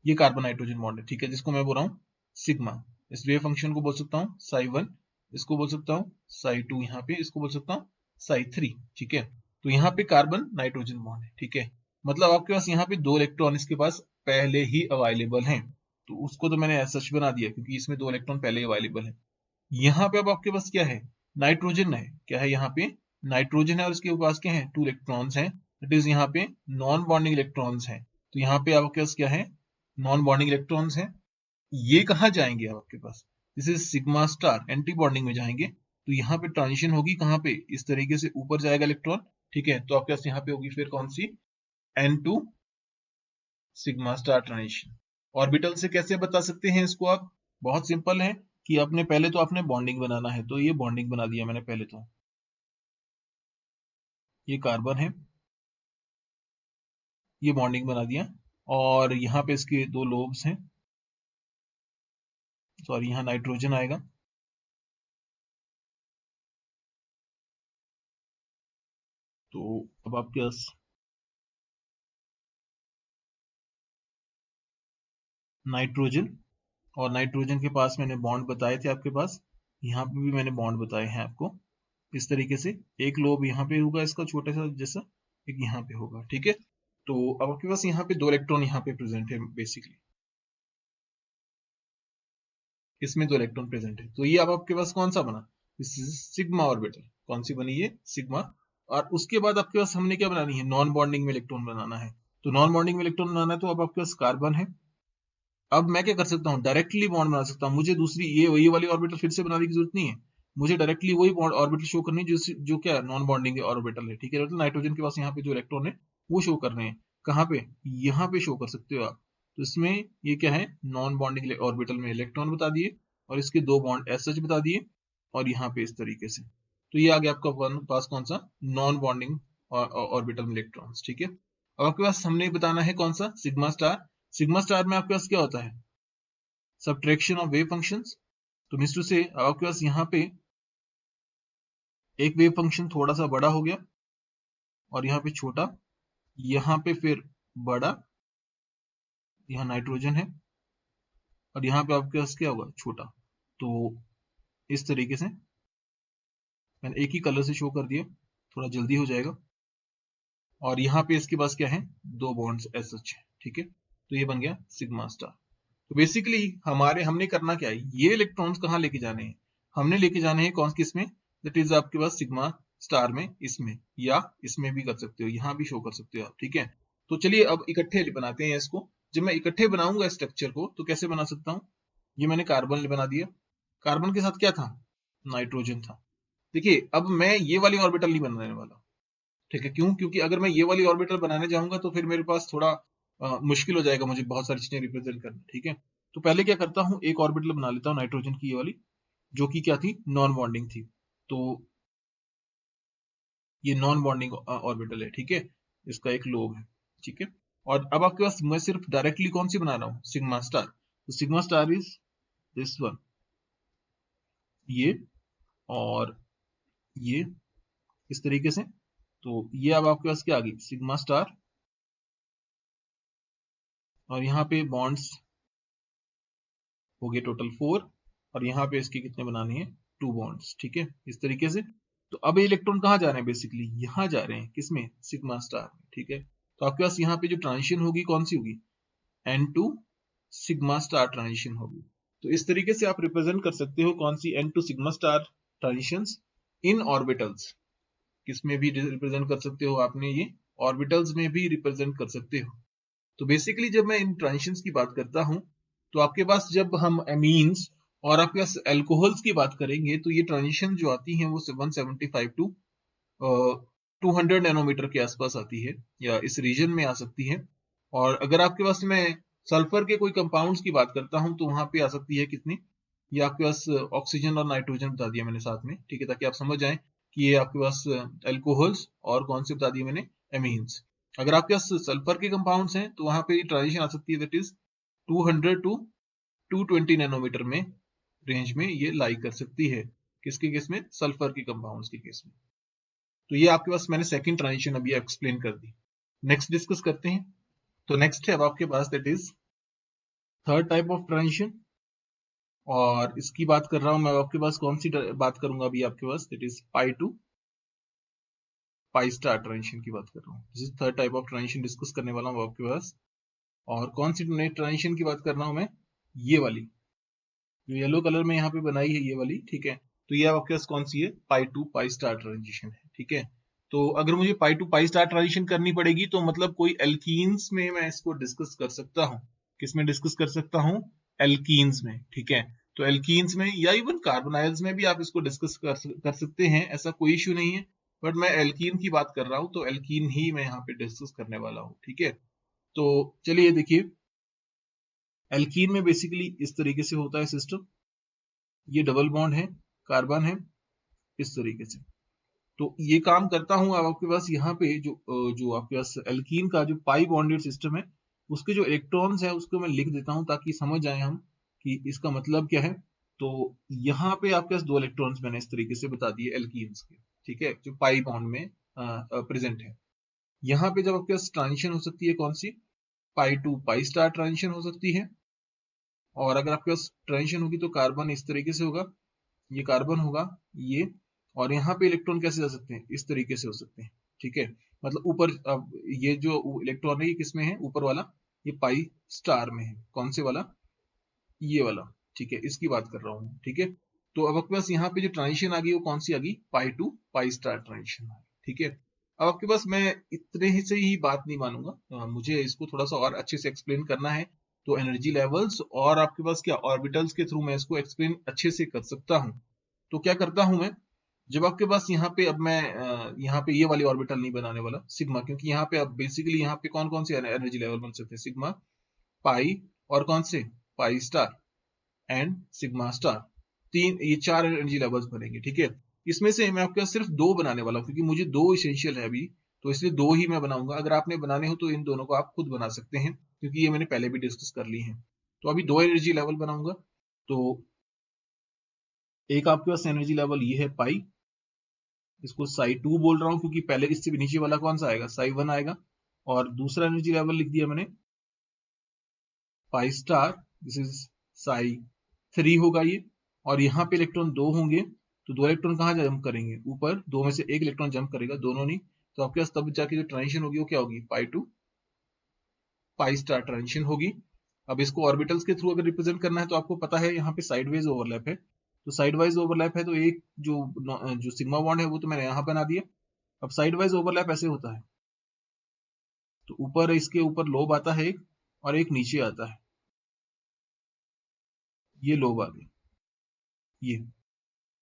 ये कार्बन नाइट्रोजन बॉन्ड है, ठीक है, जिसको मैं बोल रहा हूँ सिग्मा। इस वेव फंक्शन को बोल सकता हूँ psi1, इसको बोल सकता हूँ psi2, यहाँ पे इसको बोल सकता हूँ psi3, ठीक है। तो यहाँ पे कार्बन नाइट्रोजन बॉन्ड है, ठीक है। मतलब आपके पास यहाँ पे 2 इलेक्ट्रॉन इसके पास पहले ही अवेलेबल हैं। तो उसको तो मैंने सच बना दिया क्योंकि इसमें 2 इलेक्ट्रॉन पहले ही अवेलेबल है। यहाँ पे अब आपके पास क्या है, नाइट्रोजन है, क्या है यहाँ पे, नाइट्रोजन है, और इसके पास क्या है, 2 इलेक्ट्रॉन्स हैं, दैट इज यहाँ पे नॉन बॉन्डिंग इलेक्ट्रॉन्स हैं। तो यहाँ पे आपके पास क्या है, नॉन बॉन्डिंग इलेक्ट्रॉन्स हैं। ये कहाँ जाएंगे आपके पास, this is sigma star, anti bonding में जाएंगे। तो यहाँ पे ट्रांजिशन होगी कहाँ पे, इस तरीके से ऊपर जाएगा इलेक्ट्रॉन, ठीक है। तो आपके पास यहाँ पे होगी फिर कौन सी, N2 sigma star transition. Orbital से कैसे बता सकते हैं इसको आप, बहुत सिंपल है कि आपने पहले तो आपने बॉन्डिंग बनाना है, तो ये बॉन्डिंग बना दिया मैंने पहले तो, ये कार्बन है, ये बॉन्डिंग बना दिया। और यहाँ पे इसके 2 लोब्स हैं, सॉरी यहाँ नाइट्रोजन आएगा, तो अब आपके पास नाइट्रोजन, और नाइट्रोजन के पास मैंने बॉन्ड बताए थे आपके पास, यहाँ पे भी मैंने बॉन्ड बताए हैं आपको, इस तरीके से एक लोब यहाँ पे होगा इसका छोटा सा जैसा, एक यहाँ पे होगा, ठीक है। तो अब आपके पास यहाँ पे 2 इलेक्ट्रॉन यहाँ पे प्रेजेंट है, बेसिकली इसमें 2 इलेक्ट्रॉन प्रेजेंट है। तो ये अब आपके पास कौन सा बना, सिग्मा ऑर्बिटल, कौन सी बनी ये, सिग्मा। और उसके बाद आपके पास हमने क्या बनानी है, नॉन बॉन्डिंग में इलेक्ट्रॉन बनाना है। तो नॉन बॉन्डिंग में इलेक्ट्रॉन बनाना है, तो अब आपके पास कार्बन है। अब मैं क्या कर सकता हूँ, डायरेक्टली बॉन्ड बना सकता हूँ, मुझे दूसरी ये वाली ऑर्बिटल फिर से बनाने की जरूरत नहीं है। मुझे डायरेक्टली वही ऑर्बिटल शो करनी है जो क्या नॉन बॉन्डिंग ऑर्बिटल है, ठीक है। मतलब नाइट्रोजन के पास यहाँ पे जो इलेक्ट्रॉन है वो शो कर रहे हैं, कहाँ पे, यहाँ पे शो कर सकते हो आप। तो इसमें ये क्या है, नॉन बॉन्डिंग ऑर्बिटल में इलेक्ट्रॉन बता दिए, और इसके 2 बॉन्ड एस सच बता दिए, और यहाँ पे इस तरीके से। तो ये आ गया आपका पास कौन सा, नॉन बॉन्डिंग ऑर्बिटल में इलेक्ट्रॉन्स, ठीक है। अब आपके पास हमने बताना है कौन सा, सिग्मा स्टार। सिग्मा स्टार में आपके पास क्या होता है, सब्ट्रैक्शन ऑफ वेव फंक्शंस। तो मींस टू से आपके पास यहाँ पे एक वेव फंक्शन थोड़ा सा बड़ा हो गया, और यहाँ पे छोटा, यहाँ पे फिर बड़ा, यहाँ नाइट्रोजन है, और यहाँ पे आपके पास क्या होगा, छोटा। तो इस तरीके से मैंने एक ही कलर से शो कर दिया, थोड़ा जल्दी हो जाएगा। और यहाँ पे इसके पास क्या है, 2 बॉन्ड्स एस सच, ठीक है। तो ये बन गया सिग्मा स्टार। तो बेसिकली हमने करना क्या है, ये इलेक्ट्रॉन्स कहाँ लेके जाने हैं, हमने लेके जाने हैं कौन किस में, दैट इज आपके पास सिग्मा स्टार में, इसमें या इसमें भी कर सकते हो, यहाँ भी शो कर सकते हो आप, ठीक है। तो चलिए अब इकट्ठे बनाते हैं इसको। जब मैं इकट्ठे बनाऊंगा स्ट्रक्चर को तो कैसे बना सकता हूँ, ये मैंने कार्बन बना दिया, कार्बन के साथ क्या था, नाइट्रोजन था। देखिए अब मैं ये वाली ऑर्बिटल नहीं बनाने वाला, ठीक है। क्यों, क्योंकि अगर मैं ये वाली ऑर्बिटल बनाने जाऊंगा तो फिर मेरे पास थोड़ा मुश्किल हो जाएगा, मुझे बहुत सारी चीजें रिप्रेजेंट करना, ठीक है। तो पहले क्या करता हूँ, एक ऑर्बिटल बना लेता हूँ नाइट्रोजन की, ये वाली, जो कि क्या थी, नॉन बॉन्डिंग थी। तो ये नॉन बॉन्डिंग ऑर्बिटल है, ठीक है, इसका एक लोब है, ठीक है। और अब आपके पास मैं सिर्फ डायरेक्टली कौन सी बना रहा हूँ, सिग्मा स्टार, तो sigma star is this one, ये और ये इस तरीके से। तो ये अब आपके पास क्या आ गई, सिग्मा स्टार, और यहाँ पे बॉन्ड्स हो गए टोटल 4, और यहाँ पे इसके कितने बनाने हैं, 2 बॉन्ड्स, ठीक है, इस तरीके से। तो अब इलेक्ट्रॉन कहाँ जा रहे हैं, बेसिकली यहाँ जा रहे हैं, किसमें, सिग्मा स्टार में, ठीक है। तो आपके पास यहाँ पे जो ट्रांजिशन होगी कौन सी होगी, N2 सिग्मा स्टार ट्रांजिशन होगी। तो इस तरीके से आप रिप्रेजेंट कर सकते हो कौन सी, N2 सिग्मा स्टार ट्रांजिशंस इन ऑर्बिटल्स, किसमें भी रिप्रेजेंट कर सकते हो आपने, ये ऑर्बिटल्स में भी रिप्रेजेंट कर सकते हो। तो बेसिकली जब मैं इन ट्रांजिशंस की बात करता हूं, तो आपके पास जब हम एमीन्स और आपके पास एल्कोहल्स की बात करेंगे, तो ये ट्रांजिशन जो आती है वो 175 टू 200 नैनोमीटर के आसपास आती है, या इस रीजन में आ सकती है। और अगर आपके पास मैं सल्फर के कोई कंपाउंड्स की बात करता हूं, तो वहां पे आ सकती है कितनी, ये आपके पास ऑक्सीजन और नाइट्रोजन बता दिया मैंने साथ में, ठीक है, ताकि आप समझ जाएं कि ये आपके पास एल्कोहल्स और कौन से बता दिए मैंने, एमीन्स। अगर आपके पास सल्फर के कंपाउंड्स हैं, तो वहां पे ट्रांजिशन आ सकती है, दैट इज 200 टू 220 नैनोमीटर में रेंज में ये लाई कर सकती है, किसके केस में, सल्फर के कंपाउंड्स के केस में। तो ये आपके पास मैंने सेकंड ट्रांजिशन अभी एक्सप्लेन कर दी। नेक्स्ट डिस्कस करते हैं। तो नेक्स्ट है अब आपके पास, that is third type of transition, और इसकी बात कर रहा हूं मैं आपके पास, कौन सी बात करूंगा अभी आपके पास, that is pi to pi star transition की बात कर रहा हूँ। This is third type of transition discuss करने वाला हूँ आपके पास। और कौन सी ट्रांजिशन की बात कर रहा हूं मैं, ये वाली जो येलो कलर में यहाँ पे बनाई है, ये वाली, ठीक है। तो ये आपके पास कौन सी है, पाई टू पाई स्टार ट्रांजिशन है, ठीक है। तो अगर मुझे पाई टू पाई स्टार ट्रांजिशन करनी पड़ेगी, तो मतलब कोई एल्कीन्स में मैं इसको डिस्कस कर सकता हूँ, किसमें डिस्कस कर सकता हूँ, एल्कीन्स में, ठीक है। तो एल्कीन्स में या इवन कार्बोनाइल्स में भी आप इसको डिस्कस कर सकते हैं, ऐसा कोई इश्यू नहीं है। बट मैं एल्कीन की बात कर रहा हूँ, तो एल्कीन ही मैं यहाँ पे डिस्कस करने वाला हूँ, ठीक है। तो चलिए देखिए, एल्कीन में बेसिकली इस तरीके से होता है सिस्टम, ये डबल बॉन्ड है, कार्बन है, इस तरीके से। तो ये काम करता हूं, अब आपके पास यहाँ पे जो आपके पास एल्कीन का जो पाई बॉन्डेड सिस्टम है, उसके जो इलेक्ट्रॉन्स है उसको मैं लिख देता हूं, ताकि समझ जाए हम कि इसका मतलब क्या है। तो यहाँ पे आपके पास 2 इलेक्ट्रॉन्स मैंने इस तरीके से बता दिए एल्कीन्स के, ठीक है, जो पाई बॉन्ड में प्रेजेंट है। यहाँ पे जब आपके पास ट्रांजिशन हो सकती है कौन सी, पाई टू पाई स्टार ट्रांजिशन हो सकती है। और अगर आपके पास ट्रांजिशन होगी तो कार्बन इस तरीके से होगा, ये कार्बन होगा, ये, और यहाँ पे इलेक्ट्रॉन कैसे जा सकते हैं, इस तरीके से हो सकते हैं, ठीक है। मतलब ऊपर, अब ये जो इलेक्ट्रॉन है ये किसमें है, ऊपर वाला, ये पाई स्टार में है, कौन से वाला, ये वाला, ठीक है, इसकी बात कर रहा हूँ, ठीक है। तो अब आपके पास यहाँ पे जो ट्रांजिशन आ गई वो कौन सी आ गई, pi to pi star transition, ठीक है। अब आपके पास मैं इतने ही से ही बात नहीं मानूंगा, मुझे इसको थोड़ा सा और अच्छे से एक्सप्लेन करना है। तो एनर्जी लेवल्स और आपके पास क्या ऑर्बिटल्स के थ्रू मैं इसको एक्सप्लेन अच्छे से कर सकता हूँ। तो क्या करता हूं मैं, जब आपके पास यहाँ पे, अब मैं यहाँ पे ये वाली ऑर्बिटल नहीं बनाने वाला सिग्मा, क्योंकि यहाँ पे अब बेसिकली यहाँ पे कौन कौन से एनर्जी लेवल बन सकते हैं, सिग्मा, पाई, और कौन से, pi star and sigma star, ये 4 एनर्जी लेवल्स बनेंगे, ठीक है। इसमें से मैं आपके पास सिर्फ 2 बनाने वाला हूँ, क्योंकि मुझे 2 इसेंशियल है अभी, तो इसलिए 2 ही मैं बनाऊंगा। अगर आपने बनाने हो तो इन दोनों को आप खुद बना सकते हैं, क्योंकि ये मैंने पहले भी डिस्कस कर ली है। तो अभी 2 एनर्जी लेवल बनाऊंगा। तो एक आपके पास एनर्जी लेवल ये है पाई, इसको साई 2 बोल रहा हूं, क्योंकि पहले इससे भी नीचे वाला कौन सा आएगा, साई 1 आएगा। और दूसरा एनर्जी लेवल लिख दिया मैंने pi star, this is Sai 3 होगा ये। और यहाँ पे इलेक्ट्रॉन 2 होंगे, तो 2 इलेक्ट्रॉन कहाँ जंप करेंगे, ऊपर, 2 में से 1 इलेक्ट्रॉन जंप करेगा, दोनों नहीं। तो आपके पास तब जाके जो ट्रांजिशन होगी वो क्या होगी, पाई टू पाई स्टार ट्रांजिशन होगी। अब इसको ऑर्बिटल्स के थ्रू अगर रिप्रेजेंट करना है, तो आपको पता है यहाँ पे साइडवेज ओवरलैप है। तो साइडवाइज ओवरलैप है, तो एक जो सिग्मा बॉन्ड है वो तो मैंने यहाँ बना दिया। अब साइडवाइज ओवरलैप ऐसे होता है, तो ऊपर, इसके ऊपर लोब आता है एक, और एक नीचे आता है, ये लोब आ गया, ये।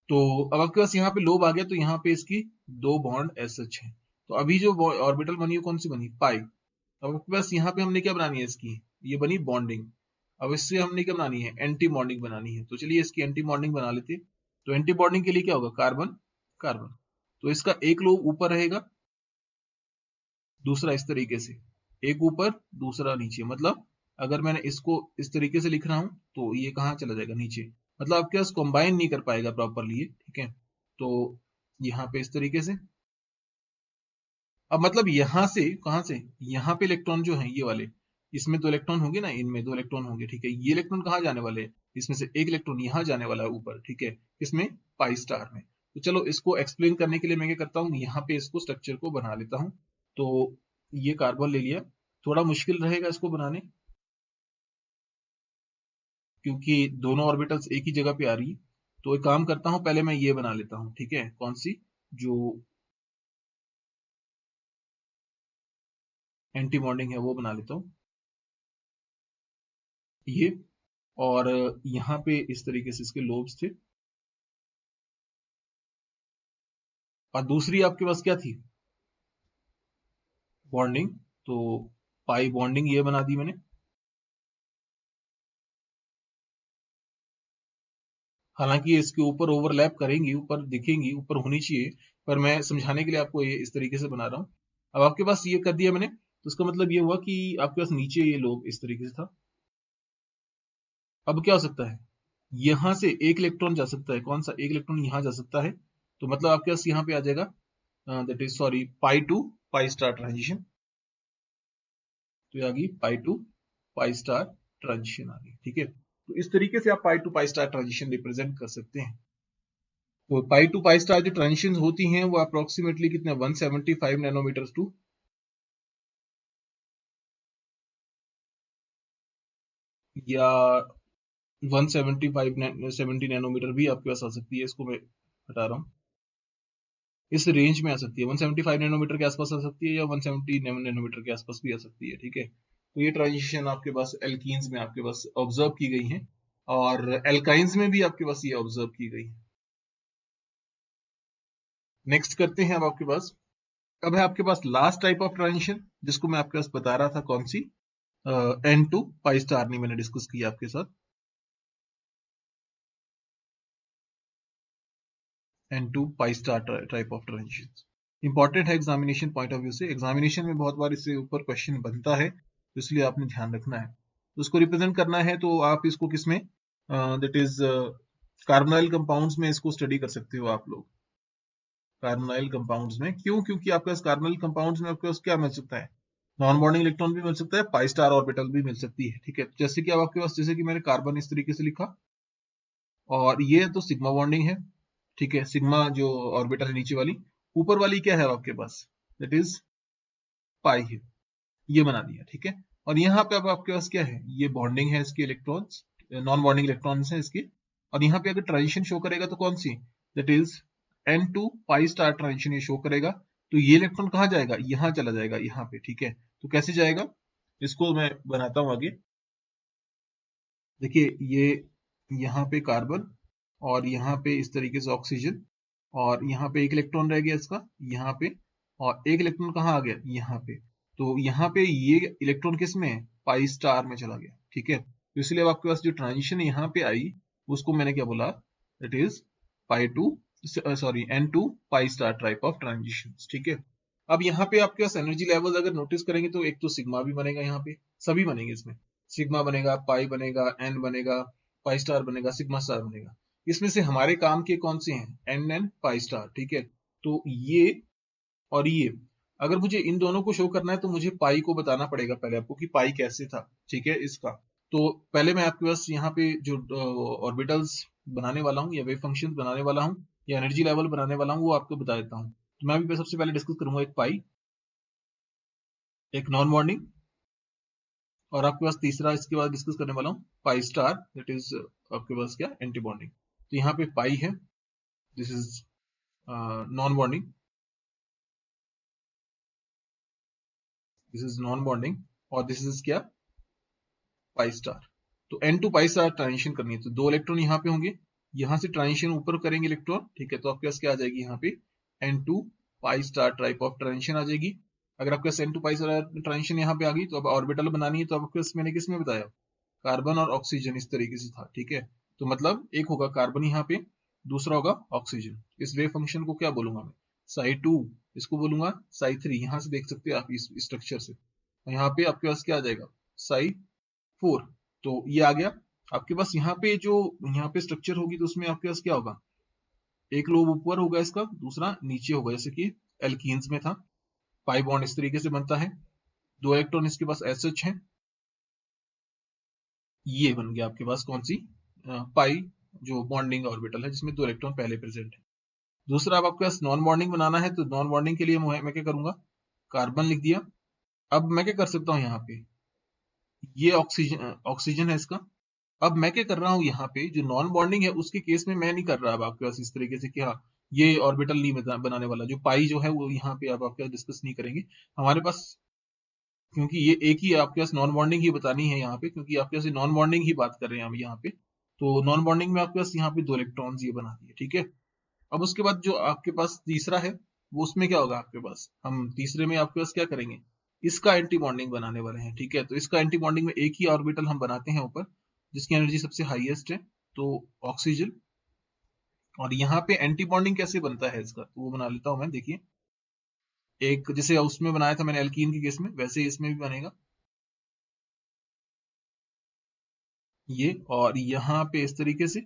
तो अब आपके पास यहाँ पे लोब आ गया, तो यहाँ पे इसकी 2 बॉन्ड एस एच है। तो अभी जो ऑर्बिटल बनी है कौन सी बनी, पाई। अब आपके पास यहाँ पे हमने क्या बनानी है इसकी, ये बनी बॉन्डिंग। अब इससे हमने क्या बनानी है, एंटी बॉन्डिंग बनानी है। तो चलिए इसकी एंटी बॉन्डिंग बना लेते हैं। तो एंटी बॉन्डिंग के लिए क्या होगा, कार्बन कार्बन, तो इसका एक लोब ऊपर रहेगा, दूसरा इस तरीके से, एक ऊपर दूसरा नीचे। मतलब अगर मैंने इसको इस तरीके से लिख रहा हूं तो ये कहाँ चला जाएगा, नीचे। मतलब आपके पास कंबाइन नहीं कर पाएगा प्रॉपरली, ठीक है। तो यहाँ पे इस तरीके से, अब मतलब यहां से, कहां से, यहाँ पे इलेक्ट्रॉन जो है ये वाले, इसमें दो इलेक्ट्रॉन होंगे ना, इनमें दो इलेक्ट्रॉन होंगे, ठीक है। ये इलेक्ट्रॉन कहाँ जाने वाले हैं, इसमें से एक इलेक्ट्रॉन यहाँ जाने वाला है ऊपर, ठीक है, इसमें पाई स्टार में। तो चलो इसको एक्सप्लेन करने के लिए मैं क्या करता हूँ, यहाँ पे इसको स्ट्रक्चर को बना लेता हूँ। तो ये कार्बन ले लिया, थोड़ा मुश्किल रहेगा इसको बनाने, क्योंकि दोनों ऑर्बिटल्स एक ही जगह पे आ रही है। तो एक काम करता हूँ, पहले मैं ये बना लेता हूँ, ठीक है, कौन सी, जो एंटी बॉन्डिंग है वो बना लेता हूँ, ये। और यहाँ पे इस तरीके से इसके लोब्स थे, और दूसरी आपके पास क्या थी, बॉन्डिंग। तो पाई बॉन्डिंग ये बना दी मैंने। हालांकि ये इसके ऊपर ओवरलैप करेंगी, ऊपर दिखेंगी, ऊपर होनी चाहिए, पर मैं समझाने के लिए आपको ये इस तरीके से बना रहा हूँ। अब आपके पास ये कर दिया मैंने, तो इसका मतलब ये हुआ कि आपके पास नीचे ये लोब इस तरीके से था। अब क्या हो सकता है, यहां से एक इलेक्ट्रॉन जा सकता है, कौन सा, एक इलेक्ट्रॉन यहां जा सकता है। तो मतलब आपके पास यहाँ पे आ जाएगा, that is sorry, pi to pi star transition. तो ये आ गई pi to pi star transition आ गई, ठीक है। तो इस तरीके से आप pi to pi star transition represent कर सकते हैं। तो पाई टू पाई स्टार जो ट्रांजिशन होती हैं वो अप्रोक्सीमेटली कितने, 175 नैनोमीटर टू, या 175 70 नैनोमीटर भी आपके पास आ सकती है। इसको मैं हटा रहा हूँ, इस रेंज में आ सकती है, 175 नैनोमीटर के आसपास आ सकती है, या 170 नैनोमीटर के आसपास भी आ सकती है, ठीक है। तो ये ट्रांजिशन आपके पास एल्कीन्स में आपके पास ऑब्जर्व की गई है, और एल्काइंस में भी आपके पास ये ऑब्जर्व की गई है। नेक्स्ट करते हैं अब आपके पास, अब है आपके पास लास्ट टाइप ऑफ ट्रांजिशन, जिसको मैं आपके पास बता रहा था, कौन सी, N2 पाई स्टार नहीं मैंने डिस्कस किया आपके साथ, N2 pi star type of transition. Important है एग्जामिनेशन पॉइंट ऑफ व्यू से, एग्जामिनेशन में बहुत बार इससे ऊपर क्वेश्चन बनता है, तो इसलिए आपने ध्यान रखना है। तो उसको रिप्रेजेंट करना है तो आप इसको किसमें, दैट इज कार्बोनाइल कंपाउंड्स में इसको स्टडी कर सकते हो आप लोग। कार्बोनाइल कंपाउंड्स में क्यों, क्योंकि आपके पास कार्बोनाइल कंपाउंड्स में आपके पास क्या मिल सकता है, नॉन बॉन्डिंग इलेक्ट्रॉन भी मिल सकता है, पाई स्टार ऑर्बिटल भी मिल सकती है, ठीक है। जैसे कि अब आपके पास, जैसे कि मैंने कार्बन इस तरीके से लिखा, और ये तो सिग्मा बॉन्डिंग है, ठीक है, सिग्मा जो ऑर्बिटल है नीचे वाली, ऊपर वाली क्या है आपके पास, दैट इज पाई है, ये बना दिया, ठीक है। और यहाँ पे अब आपके पास क्या है, ये बॉन्डिंग है इसके इलेक्ट्रॉन्स, नॉन बॉन्डिंग इलेक्ट्रॉन्स हैं इसके। और यहाँ पे अगर ट्रांजिशन शो करेगा तो कौन सी, that is N2 pi star transition ये शो करेगा। तो ये इलेक्ट्रॉन कहाँ जाएगा, यहाँ चला जाएगा, यहाँ पे, ठीक है। तो कैसे जाएगा, इसको मैं बनाता हूँ आगे। देखिए ये यहाँ पे कार्बन, और यहाँ पे इस तरीके से ऑक्सीजन, और यहाँ पे एक इलेक्ट्रॉन रह गया इसका, यहाँ पे, और एक इलेक्ट्रॉन कहाँ आ गया, यहाँ पे। तो यहाँ पे ये इलेक्ट्रॉन किस में है, पाई स्टार में चला गया, ठीक है। तो इसलिए अब आपके पास जो ट्रांजिशन यहाँ पे आई, उसको मैंने क्या बोला, that is pi to, sorry, N2 pi star type of transition, ठीक है। अब यहाँ पे आपके पास एनर्जी लेवल अगर नोटिस करेंगे तो एक तो सिग्मा भी बनेगा, यहाँ पे सभी बनेंगे इसमें, सिग्मा बनेगा, पाई बनेगा, एन बनेगा, पाई स्टार बनेगा, सिग्मा स्टार बनेगा। इसमें से हमारे काम के कौन से हैं, एन एन पाई स्टार, ठीक है। तो ये और ये, अगर मुझे इन दोनों को शो करना है तो मुझे पाई को बताना पड़ेगा पहले आपको कि पाई कैसे था, ठीक है, इसका। तो पहले मैं आपके पास यहाँ पे जो ऑर्बिटल्स बनाने वाला हूँ, या वेव फंक्शन बनाने वाला हूँ, या एनर्जी लेवल बनाने वाला हूँ, वो आपको बता देता हूँ। तो मैं अभी सबसे पहले डिस्कस करूंगा एक पाई, एक नॉन बॉन्डिंग, और आपके पास तीसरा इसके बाद डिस्कस करने वाला हूँ पाई स्टार, दैट इज आपके पास क्या, एंटी बॉन्डिंग। तो यहाँ पे पाई है, this is non bonding, this is non bonding, और दिस इज क्या, पाई स्टार। तो N2 पाई स्टार ट्रांजिशन करनी है, तो दो इलेक्ट्रॉन यहाँ पे होंगे, यहाँ से ट्रांजिशन ऊपर करेंगे इलेक्ट्रॉन, ठीक है। तो आपके पास क्या आ जाएगी, यहाँ पे N2 pi star type of transition आ जाएगी। अगर आपके पास N2 पाई स्टार ट्रांजिशन यहाँ पे आ गई, तो अब ऑर्बिटल बनानी है, तो आपके पास मैंने किस में बताया, कार्बन और ऑक्सीजन इस तरीके से था, ठीक है। तो मतलब एक होगा कार्बन यहाँ पे, दूसरा होगा ऑक्सीजन। इस वेव फंक्शन को क्या बोलूंगा मैं, psi 2, इसको बोलूंगा psi 3। यहां से देख सकते हैं आप इस स्ट्रक्चर से, यहाँ पे आपके पास क्या आ जाएगा psi 4। तो ये आ गया आपके पास। यहाँ पे जो यहाँ पे स्ट्रक्चर होगी तो उसमें आपके पास क्या होगा, एक लोब ऊपर होगा इसका, दूसरा नीचे होगा, जैसे कि एल्कीन्स में था। पाई बॉन्ड इस तरीके से बनता है, 2 इलेक्ट्रॉन इसके पास एसएच हैं। ये बन गया आपके पास कौन सी, पाई जो बॉन्डिंग ऑर्बिटल है जिसमें 2 इलेक्ट्रॉन पहले प्रेजेंट है। दूसरा अब आपके पास नॉन बॉन्डिंग बनाना है, तो नॉन बॉन्डिंग के लिए मैं क्या करूंगा, कार्बन लिख दिया। अब मैं क्या कर सकता हूं, यहाँ पे ये ऑक्सीजन है इसका। अब मैं क्या कर रहा हूँ, यहाँ पे जो नॉन बॉन्डिंग है उसके केस में मैं नहीं कर रहा अब आपके पास इस तरीके से कि हाँ ये ऑर्बिटल नहीं बनाने वाला। जो पाई जो है वो यहाँ पे अब आपके पास डिस्कस नहीं करेंगे हमारे पास, क्योंकि ये एक ही आपके पास नॉन बॉन्डिंग ही बतानी है यहाँ पे, क्योंकि आपके पास नॉन बॉन्डिंग ही बात कर रहे हैं हम यहाँ पे। तो नॉन बॉन्डिंग में आपके पास यहाँ पे 2 इलेक्ट्रॉन्स ये बना दिए, ठीक है। अब उसके बाद जो आपके पास तीसरा है वो उसमें क्या होगा आपके पास, हम तीसरे में आपके पास क्या करेंगे, इसका एंटी बॉन्डिंग बनाने वाले हैं, ठीक है। तो इसका एंटी बॉन्डिंग में एक ही ऑर्बिटल हम बनाते हैं ऊपर, जिसकी एनर्जी सबसे हाईएस्ट है, तो ऑक्सीजन। और यहाँ पे एंटी बॉन्डिंग कैसे बनता है इसका, तो वो बना लेता हूं मैं, देखिए। एक जैसे उसमें बनाया था मैंने एल्कीन के केस में, वैसे इसमें भी बनेगा ये। और यहाँ पे इस तरीके से,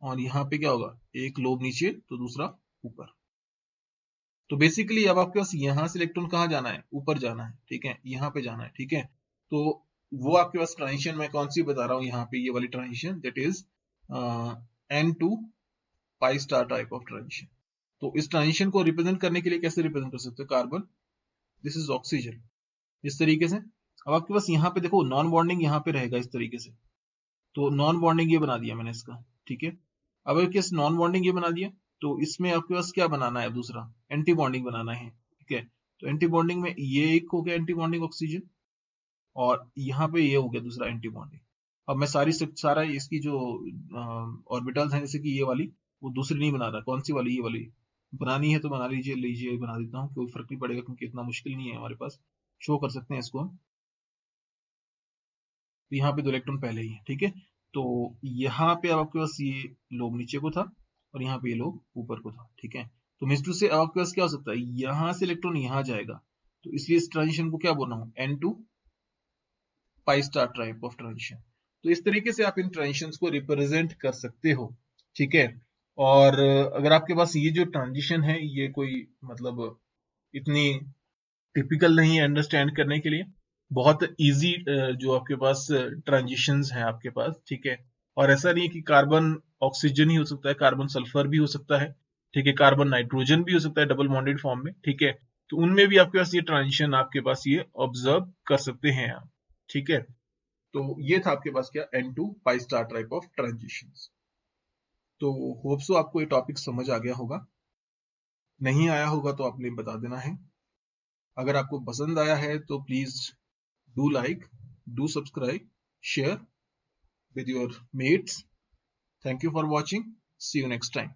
और यहाँ पे क्या होगा, एक लोब नीचे तो दूसरा ऊपर। तो बेसिकली अब आपके पास यहाँ से इलेक्ट्रॉन कहाँ जाना है, ऊपर जाना है, ठीक है, यहाँ पे जाना है, ठीक है। तो वो आपके पास ट्रांजिशन मैं कौन सी बता रहा हूँ यहाँ पे, ये वाली transition, that is N2 pi star type of transition. तो इस ट्रांजिशन को रिप्रेजेंट करने के लिए कैसे रिप्रेजेंट कर सकते हो, कार्बन, दिस इज ऑक्सीजन, इस तरीके से। अब आपके पास यहाँ पे देखो नॉन बॉन्डिंग यहाँ पे रहेगा इस तरीके से, तो नॉन बॉन्डिंग ये बना दिया मैंने इसका, ठीक है। अब आपके पास नॉन बॉन्डिंग ये बना दिया, तो इसमें आपके पास क्या बनाना है, दूसरा एंटी बॉन्डिंग बनाना है, ठीक है। तो एंटी बॉन्डिंग में ये एक हो गया एंटी बॉन्डिंग ऑक्सीजन, और यहाँ पे ये हो गया दूसरा एंटी बॉन्डिंग। अब मैं सारा इसकी जो ऑर्बिटल्स हैं, जैसे कि ये वाली, वो दूसरी नहीं बना रहा, कौन सी वाली, ये वाली बनानी है तो बना लीजिए, लीजिए बना देता हूँ, कोई फर्क नहीं पड़ेगा क्योंकि इतना मुश्किल नहीं है हमारे पास, शो कर सकते हैं इसको हम। तो यहाँ पे 2 इलेक्ट्रॉन पहले ही है, ठीक है। तो यहाँ पे अब आपके पास ये लोब नीचे को था, और यहाँ पे ये लोब ऊपर को था, ठीक है। तो मीन्स टू से अब आपके पास क्या हो सकता है, यहाँ से इलेक्ट्रॉन यहाँ जाएगा, तो इसलिए इस ट्रांजिशन को क्या बोल रहा हूँ, N2 pi star type of transition. तो इस तरीके से आप इन ट्रांजिशंस को रिप्रेजेंट कर सकते हो, ठीक है। और अगर आपके पास ये जो ट्रांजिशन है ये कोई मतलब इतनी टिपिकल नहीं है अंडरस्टैंड करने के लिए, बहुत इजी जो आपके पास ट्रांजिशंस हैं आपके पास, ठीक है। और ऐसा नहीं है कि कार्बन ऑक्सीजन ही हो सकता है, कार्बन सल्फर भी हो सकता है, ठीक है, कार्बन नाइट्रोजन भी हो सकता है डबल बॉन्डेड फॉर्म में, ठीक है। तो उनमें भी आपके पास ये ट्रांजिशन आपके पास ये ऑब्जर्व कर सकते हैं आप, ठीक है। तो ये था आपके पास क्या, N2 pi star type of transitions. तो होप सो आपको ये टॉपिक समझ आ गया होगा, नहीं आया होगा तो आपने बता देना है। अगर आपको पसंद आया है तो please do like, do subscribe, share with your mates. Thank you for watching. See you next time.